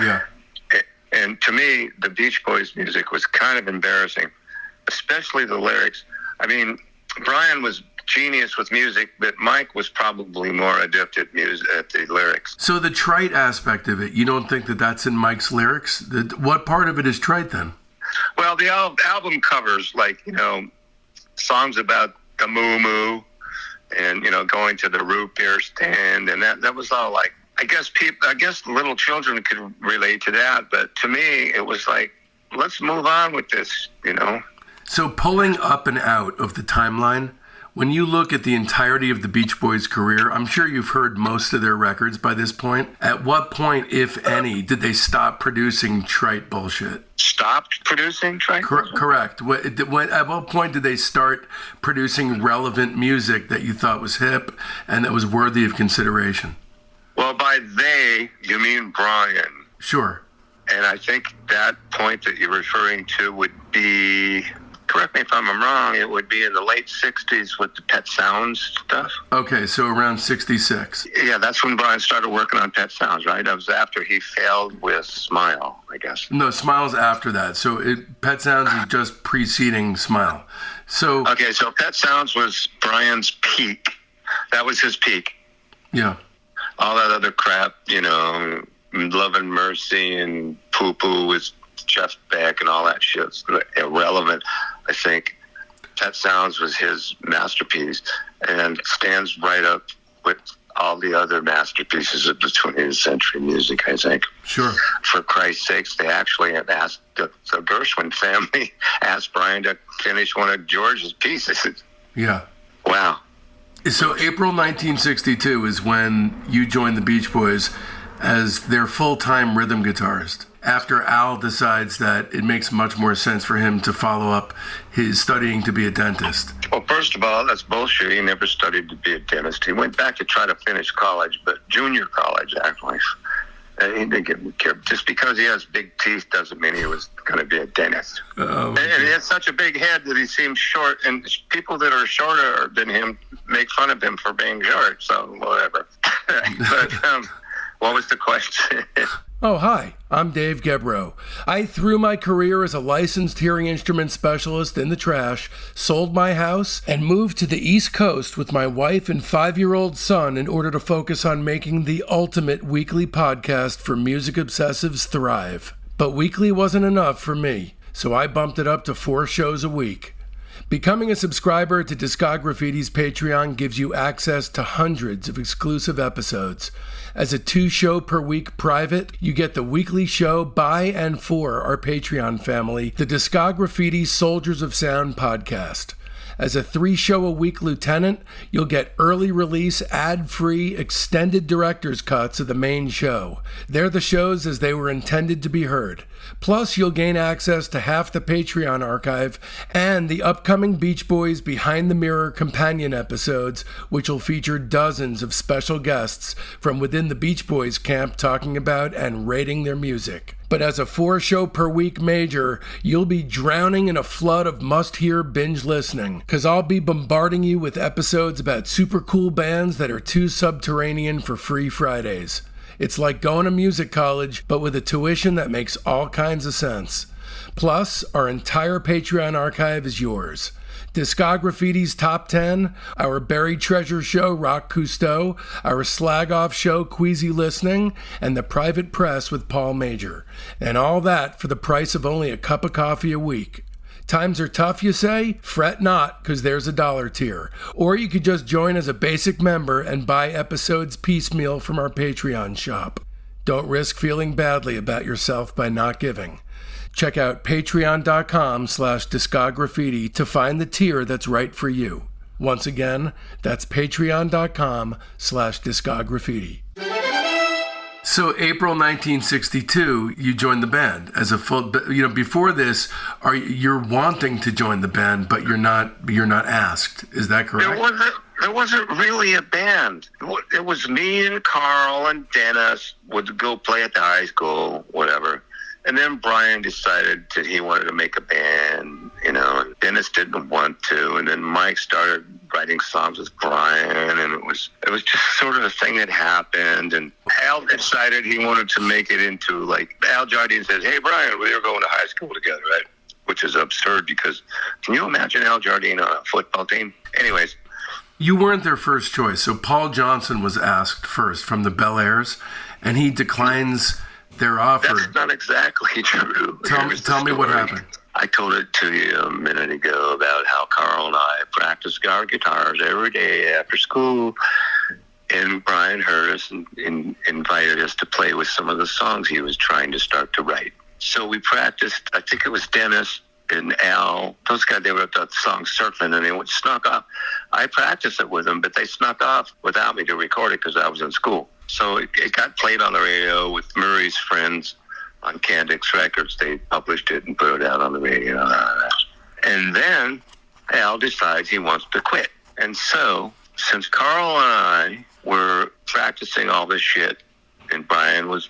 Yeah. And to me, the Beach Boys music was kind of embarrassing, especially the lyrics. I mean, Brian was genius with music, but Mike was probably more adept at the lyrics. So the trite aspect of it, you don't think that that's in Mike's lyrics? What part of it is trite then? Well, the album covers, like, songs about the moo-moo and, going to the root beer stand, and that was all like, I guess little children could relate to that, but to me, it was like, let's move on with this, So pulling up and out of the timeline, When you look at the entirety of the Beach Boys' career, I'm sure you've heard most of their records by this point. At what point, if any, did they stop producing trite bullshit? Stopped producing trite bullshit? Correct. At what point did they start producing relevant music that you thought was hip and that was worthy of consideration? Well, by they, you mean Brian. Sure. And I think that point that you're referring to would be, correct me if I'm wrong, it would be in the late 60s with the Pet Sounds stuff. Okay, so around 66. Yeah, that's when Brian started working on Pet Sounds, right? That was after he failed with Smile, I guess. No, Smile's after that. So Pet Sounds is just preceding Smile. Okay, so Pet Sounds was Brian's peak. That was his peak. Yeah. All that other crap, Love and Mercy and Poo Poo with Jeff Beck and all that shit's irrelevant. I think Pet Sounds was his masterpiece and stands right up with all the other masterpieces of the 20th century music, I think. Sure. For Christ's sakes, they actually have asked, the Gershwin family asked Brian to finish one of George's pieces. Yeah. Wow. So April 1962 is when you joined the Beach Boys as their full-time rhythm guitarist, after Al decides that it makes much more sense for him to follow up his studying to be a dentist. Well, first of all, that's bullshit. He never studied to be a dentist. He went back to try to finish college, but junior college, actually. He didn't care. Just because he has big teeth doesn't mean he was going to be a dentist. And he has such a big head that he seems short, and people that are shorter than him make fun of him for being short, so whatever. But what was the question? Oh, hi, I'm Dave Gebrow. I threw my career as a licensed hearing instrument specialist in the trash, sold my house, and moved to the East Coast with my wife and 5-year-old son in order to focus on making the ultimate weekly podcast for music obsessives thrive. But weekly wasn't enough for me, so I bumped it up to 4 shows a week. Becoming a subscriber to Discograffiti's Patreon gives you access to hundreds of exclusive episodes. As a 2-show per week private, you get the weekly show by and for our Patreon family, the Discograffiti Soldiers of Sound podcast. As a 3-show-a-week lieutenant, you'll get early release, ad-free, extended director's cuts of the main show. They're the shows as they were intended to be heard. Plus, you'll gain access to half the Patreon archive and the upcoming Beach Boys Behind the Mirror companion episodes, which will feature dozens of special guests from within the Beach Boys camp talking about and rating their music. But as a 4-show-per-week major, you'll be drowning in a flood of must-hear binge listening, because I'll be bombarding you with episodes about super cool bands that are too subterranean for free Fridays. It's like going to music college, but with a tuition that makes all kinds of sense. Plus, our entire Patreon archive is yours. Discograffiti's Top 10, our Buried Treasure show, Rock Cousteau, our Slag Off show, Queasy Listening, and the Private Press with Paul Major. And all that for the price of only a cup of coffee a week. Times are tough, you say? Fret not, because there's a $1 tier. Or you could just join as a basic member and buy episodes piecemeal from our Patreon shop. Don't risk feeling badly about yourself by not giving. Check out patreon.com/discograffiti to find the tier that's right for you. Once again, that's patreon.com/discograffiti. So April 1962, you joined the band as a full. Before this, you're wanting to join the band, but you're not asked. Is that correct? There wasn't really a band. It was me and Carl and Dennis would go play at the high school, whatever. And then Brian decided that he wanted to make a band, and Dennis didn't want to. And then Mike started writing songs with Brian, and it was just sort of a thing that happened. And Al decided he wanted to make it into, like, Al Jardine says, "Hey, Brian, we were going to high school together," right? Which is absurd because can you imagine Al Jardine on a football team? Anyways. You weren't their first choice. So Paul Johnson was asked first from the Bel Airs, and he declines their offer. That's not exactly true. Tell me what happened. I told it to you a minute ago about how Carl and I practiced our guitars every day after school. And Brian heard us and invited us to play with some of the songs he was trying to start to write. So we practiced, I think it was Dennis and Al, those guys, they wrote that song Surfing, and they snuck up. I practiced it with them, but they snuck off without me to record it because I was in school. So it got played on the radio with Murray's friends on Candix Records. They published it and put it out on the radio. And then Al decides he wants to quit. And so, since Carl and I were practicing all this shit, and Brian was,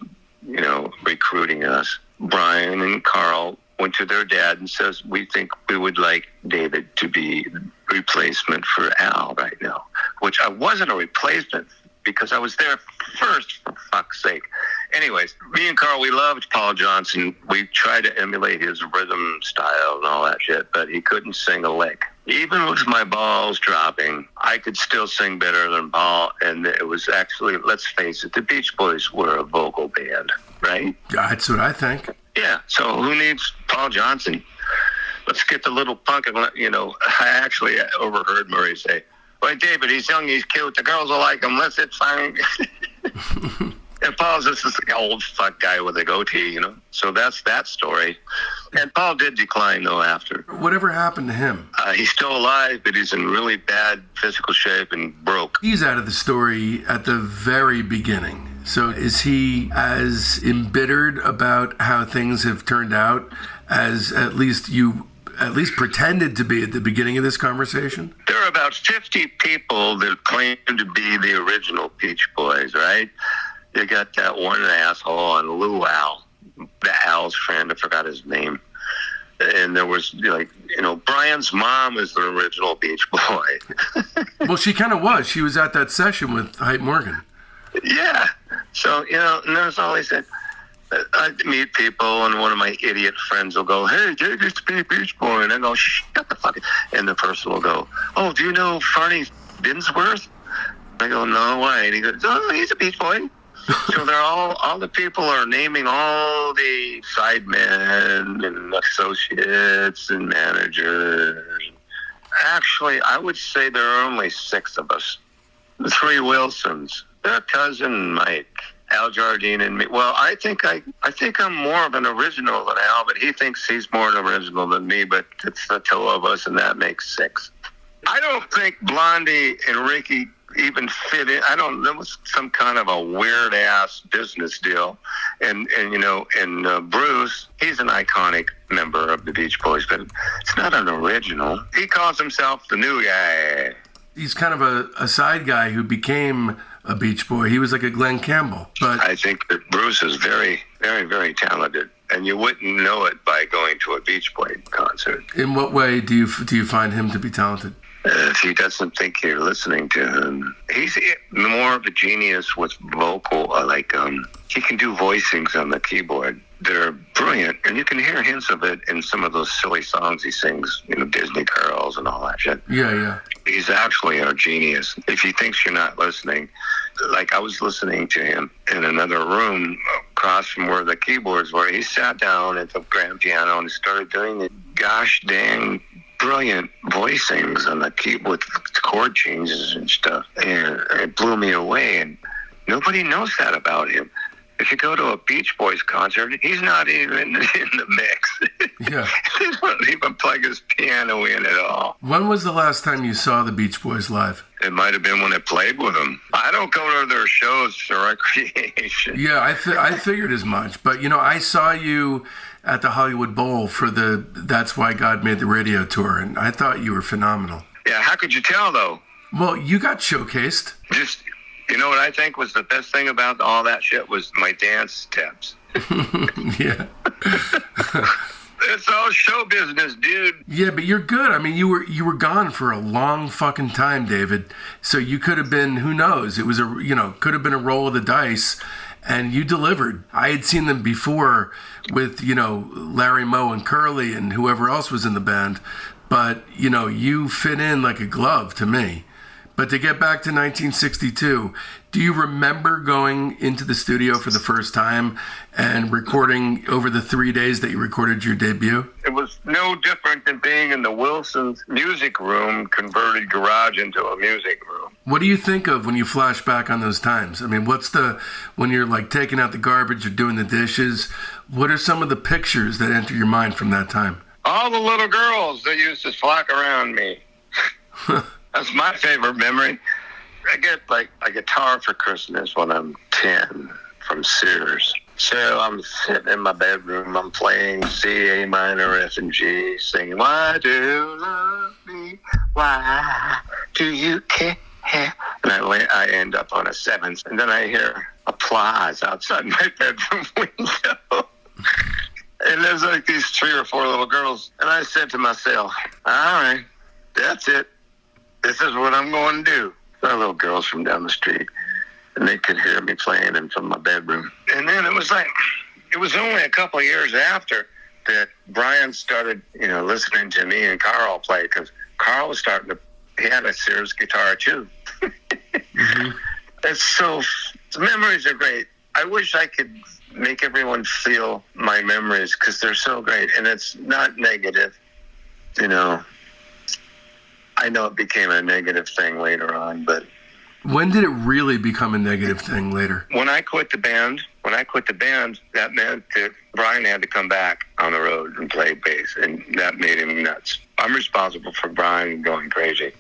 recruiting us, Brian and Carl went to their dad and says, we think we would like David to be replacement for Al right now, which I wasn't a replacement because I was there first, for fuck's sake. Anyways, me and Carl, we loved Paul Johnson. We tried to emulate his rhythm style and all that shit, but he couldn't sing a lick. Even with my balls dropping, I could still sing better than Paul, and it was actually, let's face it, the Beach Boys were a vocal band, right? That's what I think. Yeah, so who needs Paul Johnson? Let's get the little punk, and I actually overheard Murray say, well, David, he's young, he's cute, the girls will like him, let's hit fine. And Paul's just this old fuck guy with a goatee, So that's that story. And Paul did decline, though, after. Whatever happened to him? He's still alive, but he's in really bad physical shape and broke. He's out of the story at the very beginning. So is he as embittered about how things have turned out as at least pretended to be at the beginning of this conversation? There are about 50 people that claim to be the original Beach Boys, right? You got that one asshole on Luau, the Al's friend, I forgot his name. And there was, Brian's mom is the original Beach Boy. Well, she kind of was. She was at that session with Hype Morgan. Yeah. So, and there's always that. I'd meet people, and one of my idiot friends will go, hey, Dave used to be a Beach Boy. And I go, shut the fuck up. And the person will go, oh, do you know Farney Dinsworth? I go, no, why? And he goes, oh, he's a Beach Boy. So they're all the people are naming all the sidemen and associates and managers. Actually, I would say there are only 6 of us. The 3 Wilsons, their cousin Mike, Al Jardine, and me. Well, I think I'm more of an original than Al, but he thinks he's more an original than me. But it's the 2 of us, and that makes 6. I don't think Blondie and Ricky even fit in. There was some kind of a weird ass business deal, and Bruce, he's an iconic member of the Beach Boys, but it's not an original. He calls himself the new guy. He's kind of a side guy who became a Beach Boy. He was like a Glenn Campbell. But I think that Bruce is very, very, very talented, and you wouldn't know it by going to a Beach Boy concert. In what way do you find him to be talented? If he doesn't think you're listening to him, he's more of a genius with vocal, he can do voicings on the keyboard. They're brilliant, and you can hear hints of it in some of those silly songs he sings, Disney Girls and all that shit. Yeah. He's actually a genius. If he thinks you're not listening, like I was listening to him in another room across from where the keyboards were, he sat down at the grand piano and started doing the gosh dang brilliant voicings on the keyboard with chord changes and stuff, and it blew me away. And nobody knows that about him. If you go to a Beach Boys concert, he's not even in the mix. Yeah. He doesn't even plug his piano in at all. When was the last time you saw the Beach Boys live? It might have been when I played with them. I don't go to their shows for recreation. Yeah, I figured as much. But, I saw you at the Hollywood Bowl for the That's Why God Made the Radio tour, and I thought you were phenomenal. Yeah, how could you tell, though? Well, you got showcased. Just, what I think was the best thing about all that shit was my dance steps. Yeah. It's all show business, dude. Yeah, but you're good. I mean, you were gone for a long fucking time, David. So you could have been, who knows? It was could have been a roll of the dice, and you delivered. I had seen them before with, Larry Moe and Curly and whoever else was in the band, but, you fit in like a glove to me. But to get back to 1962, do you remember going into the studio for the first time and recording over the 3 days that you recorded your debut? It was no different than being in the Wilson's music room, converted garage into a music room. What do you think of when you flash back on those times? I mean, when you're like taking out the garbage or doing the dishes, what are some of the pictures that enter your mind from that time? All the little girls that used to flock around me. That's my favorite memory. I get like a guitar for Christmas when I'm 10 from Sears. So I'm sitting in my bedroom, I'm playing C, A minor, F, and G, singing, why do you love me? Why do you care? And I end up on a 7th, and then I hear applause outside my bedroom window. And there's like these 3 or 4 little girls. And I said to myself, all right, that's it. This is what I'm going to do. They're little girls from down the street. And they could hear me playing in from my bedroom. And then it was only a couple of years after that Brian started, listening to me and Carl play, because Carl was he had a Sears guitar too. Mm-hmm. The memories are great. I wish I could make everyone feel my memories, because they're so great. And it's not negative, I know it became a negative thing later on, but... When did it really become a negative thing later? When I quit the band, that meant that Brian had to come back on the road and play bass, and that made him nuts. I'm responsible for Brian going crazy.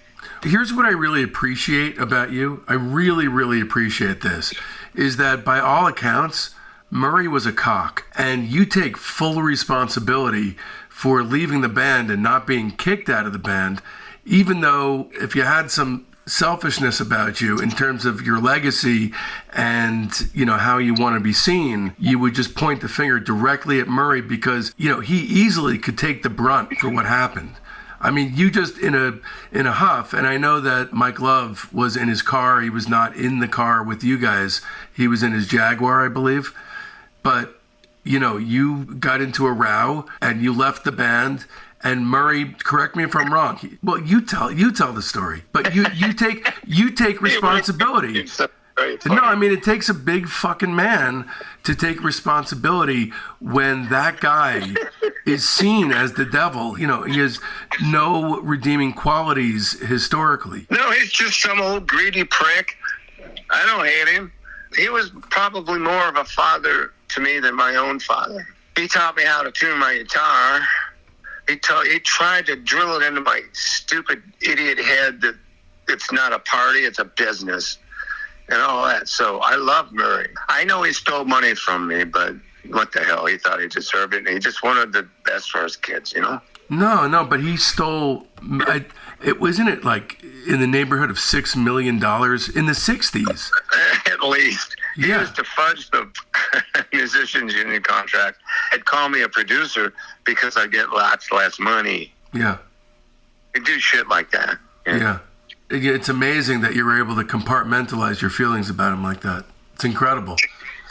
Here's what I really appreciate about you. I really, really appreciate this, is that by all accounts, Murry was a cock, and you take full responsibility for leaving the band and not being kicked out of the band, even though if you had some selfishness about you in terms of your legacy and how you want to be seen, you would just point the finger directly at Murry, because he easily could take the brunt for what happened. I mean, you just in a huff, and I know that Mike Love was in his car. He was not in the car with you guys. He was in his Jaguar, I believe. But you got into a row and you left the band. And Murry, correct me if I'm wrong. Well, you tell the story, but you take responsibility. No, I mean, it takes a big fucking man to take responsibility when that guy is seen as the devil. He has no redeeming qualities historically. No, he's just some old greedy prick. I don't hate him. He was probably more of a father to me than my own father. He taught me how to tune my guitar. He tried to drill it into my stupid idiot head that it's not a party, it's a business, and all that. So I love Murry. I know he stole money from me, but what the hell? He thought he deserved it, and he just wanted the best for his kids, No, but he stole. Wasn't it like in the neighborhood of $6 million in the 60s? At least. He used to fudge the musicians' union contract and call me a producer because I get lots less money. Yeah. He do shit like that. Yeah. It's amazing that you were able to compartmentalize your feelings about him like that. It's incredible.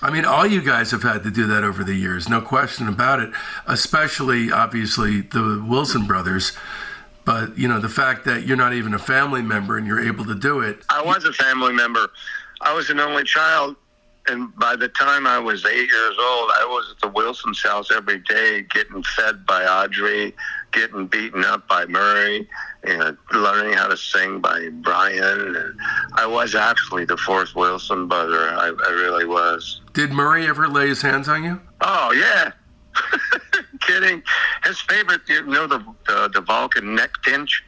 I mean, all you guys have had to do that over the years, no question about it, especially, obviously, the Wilson brothers. But, the fact that you're not even a family member and you're able to do it. I was a family member. I was an only child. And by the time I was 8 years old, I was at the Wilson's house every day, getting fed by Audrey, getting beaten up by Murry, and learning how to sing by Brian. And I was actually the 4th Wilson brother. I really was. Did Murry ever lay his hands on you? Oh, yeah. Kidding. His favorite, the Vulcan neck pinch?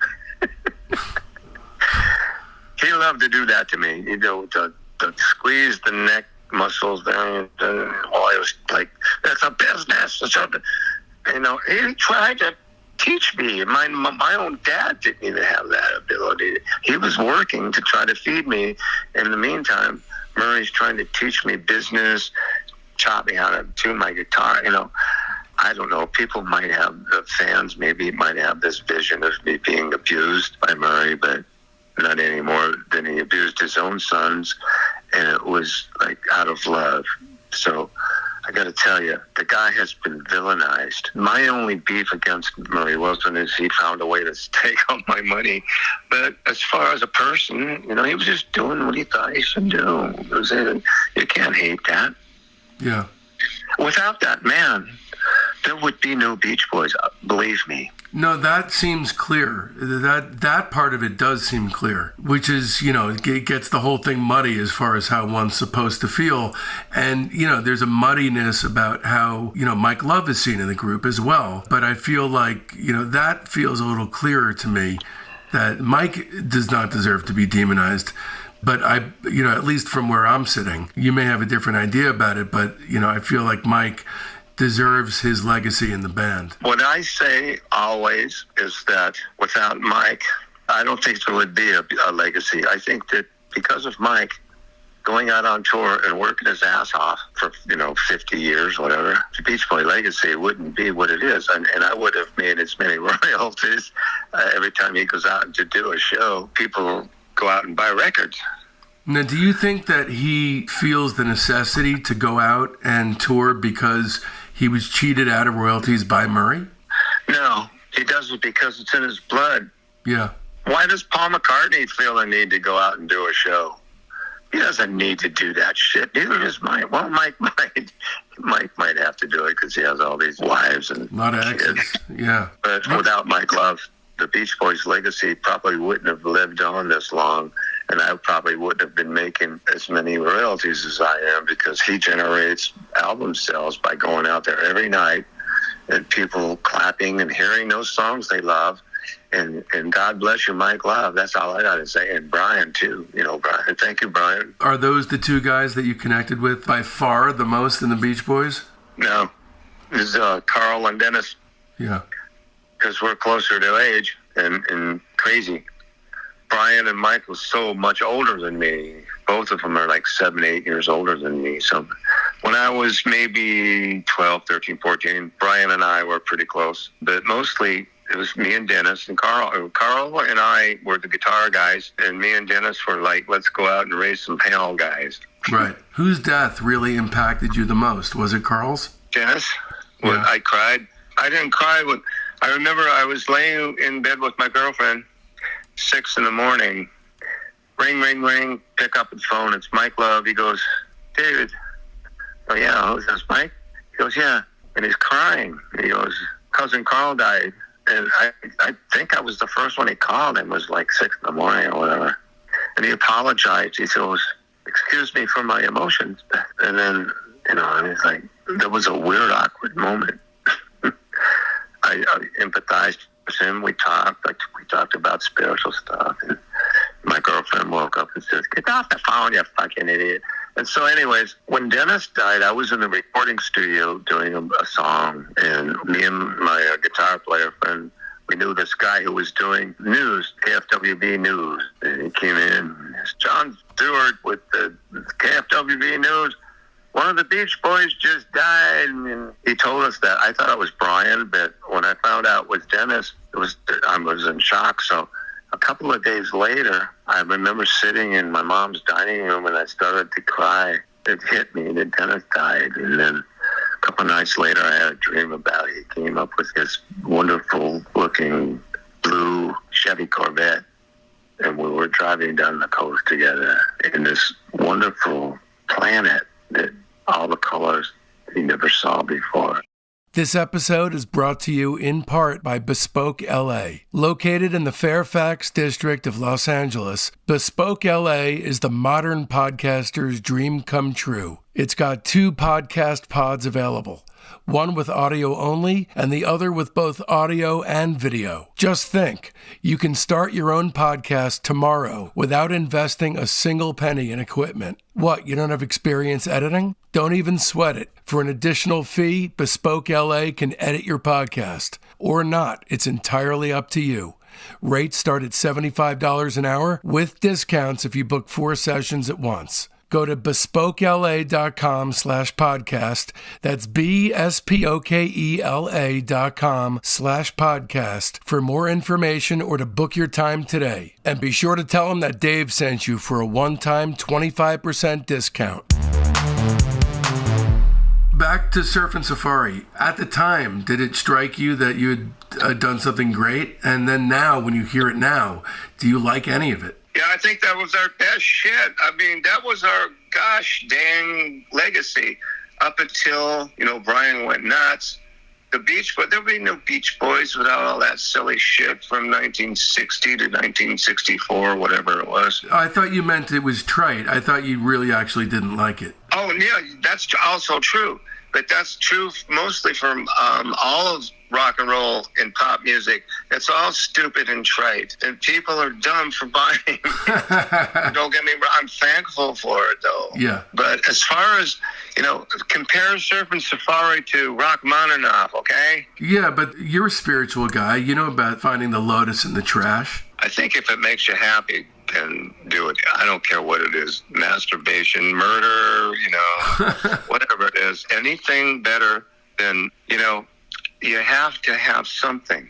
He loved to do that to me. To squeeze the neck muscles down. I was like, that's a business. He tried to teach me. My own dad didn't even have that ability. He was working to try to feed me. In the meantime, Murray's trying to teach me business, taught me how to tune my guitar. I don't know. People might have, the fans maybe might have this vision of me being abused by Murray, but not any more than he abused his own sons, and it was like out of love. So I got to tell you, the guy has been villainized. My only beef against Murry Wilson is he found a way to take all my money. But as far as a person, he was just doing what he thought he should do. You can't hate that. Yeah. Without that man, there would be no Beach Boys, believe me. No, that seems clear. That part of it does seem clear, which is, it gets the whole thing muddy as far as how one's supposed to feel. And, there's a muddiness about how, Mike Love is seen in the group as well. But I feel like, that feels a little clearer to me that Mike does not deserve to be demonized. But at least from where I'm sitting, you may have a different idea about it, but, I feel like Mike deserves his legacy in the band. What I say always is that without Mike, I don't think there would be a legacy. I think that because of Mike going out on tour and working his ass off for, 50 years, whatever, the Beach Boy legacy wouldn't be what it is. And I would have made as many royalties every time he goes out to do a show. People go out and buy records. Now, do you think that he feels the necessity to go out and tour because he was cheated out of royalties by Murray? No, he does it because it's in his blood. Yeah. Why does Paul McCartney feel the need to go out and do a show? He doesn't need to do that shit. Neither does Mike. Well, Mike might have to do it because he has all these wives and a lot of kids. exes. Yeah. But without Mike Love, the Beach Boys' legacy probably wouldn't have lived on this long, and I probably wouldn't have been making as many royalties as I am because he generates album sales by going out there every night and people clapping and hearing those songs they love. And God bless you, Mike Love. That's all I got to say. And Brian, too. Brian. Thank you, Brian. Are those the two guys that you connected with by far the most in the Beach Boys? No. It's Carl and Dennis. Yeah. Because we're closer to age and crazy. Brian and Mike was so much older than me. Both of them are like 7, 8 years older than me. So when I was maybe 12, 13, 14, Brian and I were pretty close. But mostly it was me and Dennis and Carl. Carl and I were the guitar guys, and me and Dennis were like, let's go out and raise some hell guys. Right. Whose death really impacted you the most? Was it Carl's? Dennis. Yeah. I cried. I didn't cry when I remember I was laying in bed with my girlfriend, 6 a.m. Ring, ring, ring. Pick up the phone. It's Mike Love. He goes, David. Oh, yeah. Who's this, Mike? He goes, yeah. And he's crying. He goes, cousin Carl died. And I think I was the first one he called. It was like 6 a.m. or whatever. And he apologized. He goes, excuse me for my emotions. And then, it's like, there was a weird, awkward moment. I empathized with him. We talked about spiritual stuff. And my girlfriend woke up and said, get off the phone, you fucking idiot. And so anyways, when Dennis died, I was in the recording studio doing a song. And me and my guitar player friend, we knew this guy who was doing news, KFWB News. And he came in, it's John Stewart with the KFWB News. One of the Beach Boys just died, and he told us that. I thought it was Brian, but when I found out it was Dennis, I was in shock. So a couple of days later, I remember sitting in my mom's dining room, and I started to cry. It hit me that Dennis died, and then a couple of nights later, I had a dream about it. He came up with this wonderful-looking blue Chevy Corvette, and we were driving down the coast together in this wonderful planet that all the colors he never saw before. This episode is brought to you in part by Bespoke LA. Located in the Fairfax district of Los Angeles, Bespoke LA is the modern podcaster's dream come true. It's got 2 podcast pods available, one with audio only and the other with both audio and video. Just think, you can start your own podcast tomorrow without investing a single penny in equipment. What, you don't have experience editing? Don't even sweat it. For an additional fee, Bespoke LA can edit your podcast. Or not, it's entirely up to you. Rates start at $75 an hour with discounts if you book 4 sessions at once. Go to bespokela.com/podcast. That's BSPOKELA.com/podcast for more information or to book your time today. And be sure to tell them that Dave sent you for a one-time 25% discount. Back to Surfin' Safari. At the time, did it strike you that you had done something great? And then now, when you hear it now, do you like any of it? Yeah, I think that was our best shit. I mean, that was our gosh dang legacy up until, Brian went nuts. There'll be no Beach Boys without all that silly shit from 1960 to 1964, whatever it was. I thought you meant it was trite. I thought you really actually didn't like it. Oh, yeah, that's also true. But that's true mostly from all of rock and roll and pop music. It's all stupid and trite, and people are dumb for buying it. Don't get me wrong, I'm thankful for it, though. Yeah. But as far as, compare Surfing Safari to Rachmaninoff, okay? Yeah, but you're a spiritual guy. You know about finding the lotus in the trash. I think if it makes you happy, then do it. I don't care what it is. Masturbation, murder, whatever it is. Anything better than, you have to have something,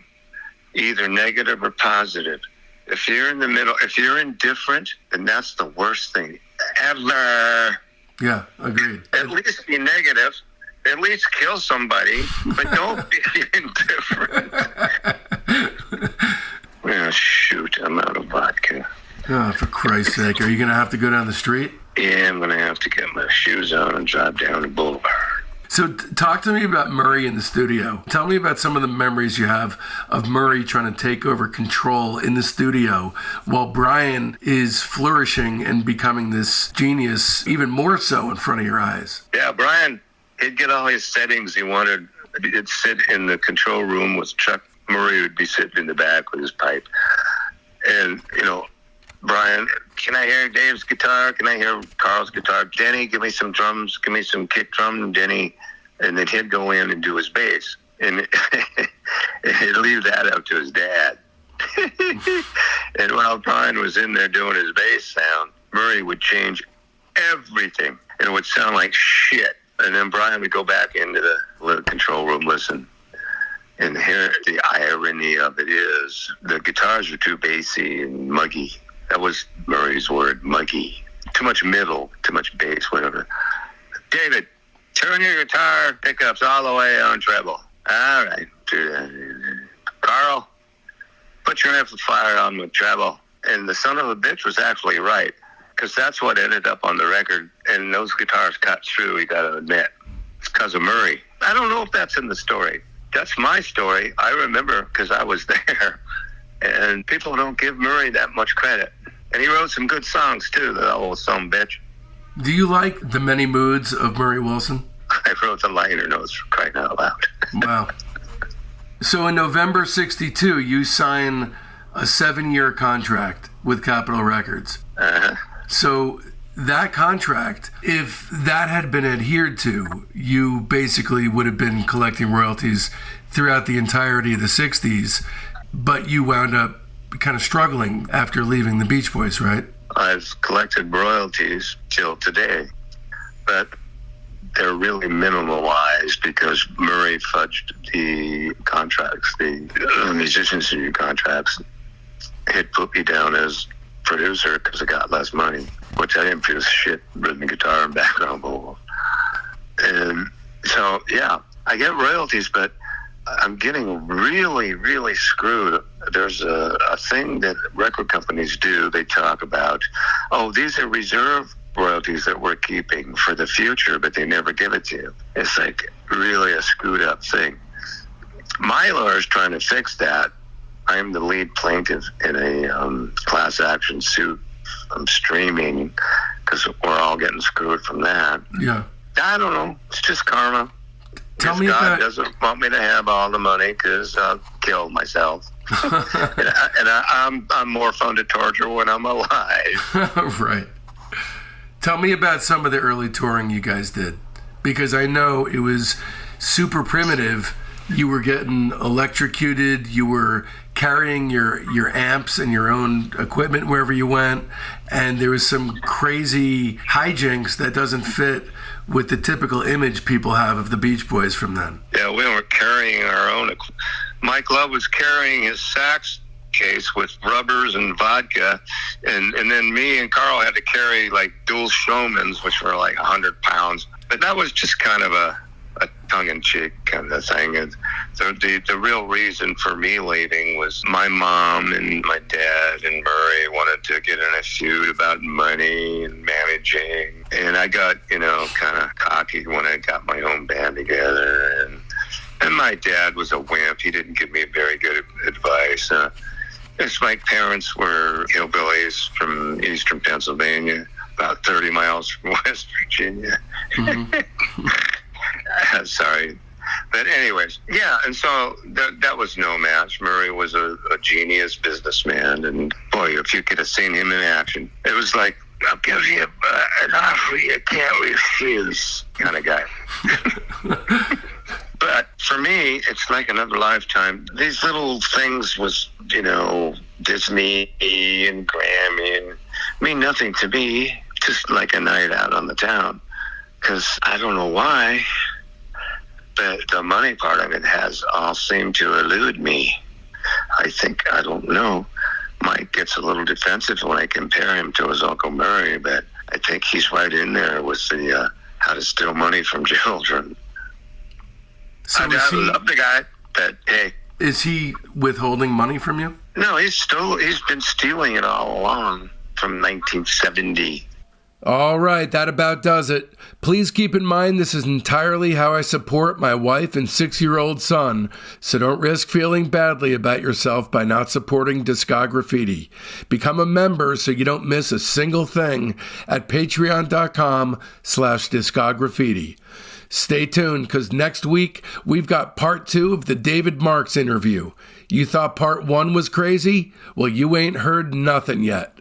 either negative or positive. If you're in the middle, if you're indifferent, then that's the worst thing ever. Yeah, agreed. At least be negative. At least kill somebody, but don't be indifferent. Oh, shoot, I'm out of vodka. Oh, for Christ's sake. Are you going to have to go down the street? Yeah, I'm going to have to get my shoes on and drive down the boulevard. So talk to me about Murry in the studio. Tell me about some of the memories you have of Murry trying to take over control in the studio while Brian is flourishing and becoming this genius, even more so in front of your eyes. Yeah, Brian, he'd get all his settings he wanted. He'd sit in the control room with Chuck. Murry would be sitting in the back with his pipe. And, Brian, can I hear Dave's guitar? Can I hear Carl's guitar? Denny, give me some drums. Give me some kick drum, Denny. And then he'd go in and do his bass. And he'd leave that up to his dad. And while Brian was in there doing his bass sound, Murry would change everything. And it would sound like shit. And then Brian would go back into the control room, listen. And here, the irony of it is, the guitars are too bassy and muggy. That was Murray's word, muggy. Too much middle, too much bass, whatever. David, turn your guitar pickups all the way on treble. All right. Carl, put your amplifier on with treble. And the son of a bitch was actually right, because that's what ended up on the record. And those guitars cut through, you got to admit. It's because of Murray. I don't know if that's in the story. That's my story. I remember because I was there. And people don't give Murray that much credit. And he wrote some good songs, too, the old son bitch. Do you like The Many Moods of Murry Wilson? I wrote the liner notes for crying out loud. Wow. So in November 62, you sign a 7-year contract with Capitol Records. Uh-huh. So that contract, if that had been adhered to, you basically would have been collecting royalties throughout the entirety of the 60s, but you wound up kind of struggling after leaving the Beach Boys, right? I've collected royalties till today, but they're really minimalized because Murray fudged the contracts, the musicians' union contracts. He'd put me down as producer because I got less money, which I didn't produce shit, rhythm guitar and background vocals. And so, yeah, I get royalties, but I'm getting really, really screwed. There's a thing that record companies do. They talk about, these are reserve royalties that we're keeping for the future, but they never give it to you. It's like really a screwed up thing. My lawyer's trying to fix that. I'm the lead plaintiff in a class action suit. I'm streaming because we're all getting screwed from that. Yeah. I don't know. It's just karma. Tell me God about... doesn't want me to have all the money because I'll kill myself. I'm more fun to torture when I'm alive. Right. Tell me about some of the early touring you guys did, because I know it was super primitive. You were getting electrocuted. You were carrying your amps and your own equipment wherever you went, and there was some crazy hijinks that doesn't fit with the typical image people have of the Beach Boys from then. Yeah, we were carrying our own. Mike Love was carrying his sax case with rubbers and vodka, and then me and Carl had to carry like dual Showmans, which were like 100 pounds. But that was just kind of a tongue-in-cheek kind of thing. And the real reason for me leaving was my mom and my dad and Murray wanted to get in a feud about money and managing. And I got, kind of cocky when I got my own band together. And my dad was a wimp. He didn't give me very good advice. My parents were hillbillies from eastern Pennsylvania, about 30 miles from West Virginia. Mm-hmm. Sorry. But anyways, yeah, and so that was no match. Murry was a genius businessman, and boy, if you could have seen him in action, it was like, I'll give you an offer you can't refuse kind of guy. But for me, it's like another lifetime. These little things was, Disney and Grammy, and mean nothing to me, just like a night out on the town. Because I don't know why, but the money part of it has all seemed to elude me. I don't know. Mike gets a little defensive when I compare him to his Uncle Murry, but I think he's right in there with the how to steal money from children. So I love the guy, but hey. Is he withholding money from you? No, he's been stealing it all along from 1970. All right, that about does it. Please keep in mind this is entirely how I support my wife and 6-year-old son, so don't risk feeling badly about yourself by not supporting Discograffiti. Become a member so you don't miss a single thing at patreon.com/Discograffiti. Stay tuned, because next week we've got part 2 of the David Marks interview. You thought part 1 was crazy? Well, you ain't heard nothing yet.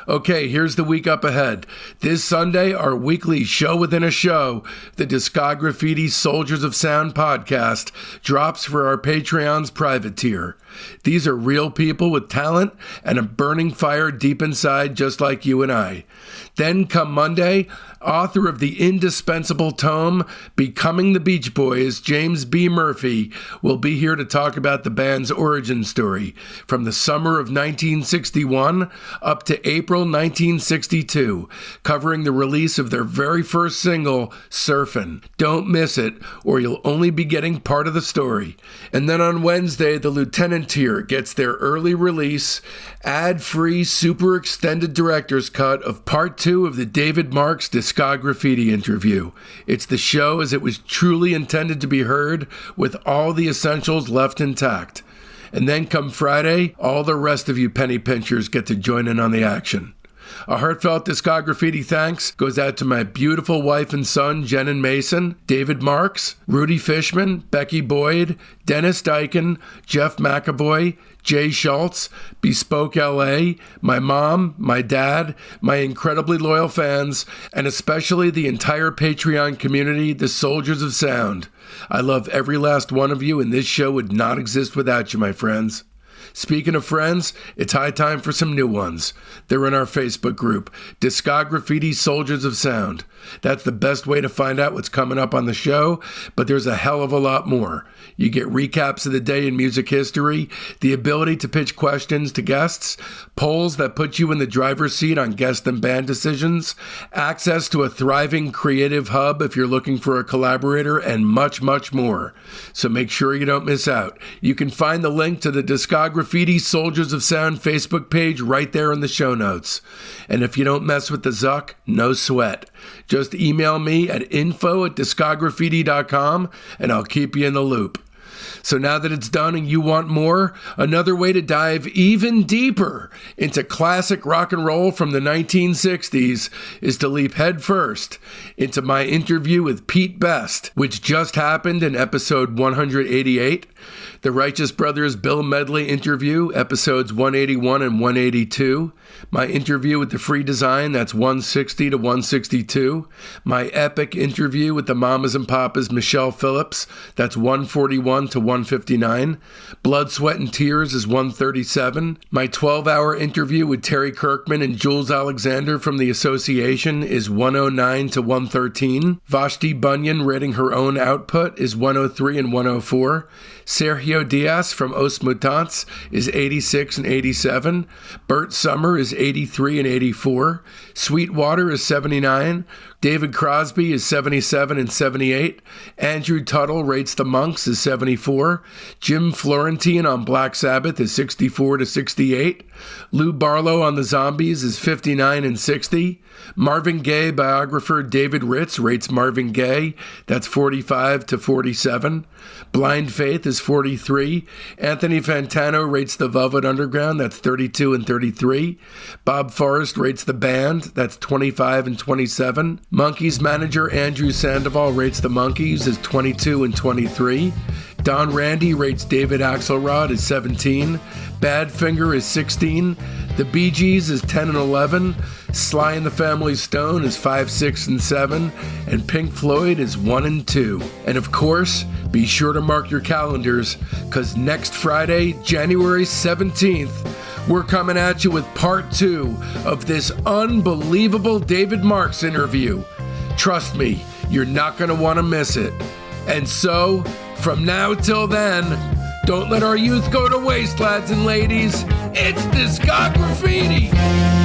Okay, here's the week up ahead. This Sunday, our weekly show within a show, the Discograffiti Soldiers of Sound podcast, drops for our Patreon's private tier. These are real people with talent and a burning fire deep inside, just like you and I. Then come Monday, author of the indispensable tome, Becoming the Beach Boys, James B. Murphy, will be here to talk about the band's origin story from the summer of 1961 up to April 1962, covering the release of their very first single, Surfin'. Don't miss it, or you'll only be getting part of the story. And then on Wednesday, the Lieutenant tier gets their early release, ad-free, super extended director's cut of part 2 of the David Marks Discograffiti interview. It's the show as it was truly intended to be heard, with all the essentials left intact. And then come Friday, all the rest of you penny pinchers get to join in on the action. A heartfelt Discograffiti thanks goes out to my beautiful wife and son, Jen and Mason, David Marks, Rudy Fishman, Becky Boyd, Dennis Dyken, Jeff McAvoy, Jay Schultz, Bespoke LA, my mom, my dad, my incredibly loyal fans, and especially the entire Patreon community, the Soldiers of Sound. I love every last one of you, and this show would not exist without you, my friends. Speaking of friends, it's high time for some new ones. They're in our Facebook group, Discograffiti Soldiers of Sound. That's the best way to find out what's coming up on the show, but there's a hell of a lot more. You get recaps of the day in music history, the ability to pitch questions to guests, polls that put you in the driver's seat on guest and band decisions, access to a thriving creative hub if you're looking for a collaborator, and much, much more. So make sure you don't miss out. You can find the link to the Discograffiti Soldiers of Sound Facebook page right there in the show notes. And if you don't mess with the Zuck, no sweat. Just email me at info@discograffiti.com and I'll keep you in the loop. So now that it's done and you want more, another way to dive even deeper into classic rock and roll from the 1960s is to leap headfirst into my interview with Pete Best, which just happened in episode 188. The Righteous Brothers Bill Medley interview, episodes 181 and 182. My interview with the Free Design, that's 160 to 162. My epic interview with the Mamas and Papas Michelle Phillips, that's 141 to 159. Blood, Sweat, and Tears is 137. My 12-hour interview with Terry Kirkman and Jules Alexander from The Association is 109 to 113. Vashti Bunyan rating her own output is 103 and 104. Sergio Diaz from Os Mutantes is 86 and 87. Bert Summer is 83 and 84. Sweetwater is 79. David Crosby is 77 and 78. Andrew Tuttle rates the Monks as 74. Jim Florentine on Black Sabbath is 64 to 68. Lou Barlow on the Zombies is 59 and 60. Marvin Gaye biographer David Ritz rates Marvin Gaye, that's 45 to 47. Blind Faith is 43 33. Anthony Fantano rates the Velvet Underground, that's 32 and 33. Bob Forrest rates the band, that's 25 and 27. Monkees manager Andrew Sandoval rates the Monkees as 22 and 23. Don Randy rates David Axelrod as 17. Badfinger is 16. The Bee Gees is 10 and 11. Sly and the Family Stone is 5, 6, and 7. And Pink Floyd is 1 and 2. And of course, be sure to mark your calendars, because next Friday, January 17th, we're coming at you with part 2 of this unbelievable David Marks interview. Trust me, you're not going to want to miss it. And so, from now till then, don't let our youth go to waste, lads and ladies. It's Discograffiti!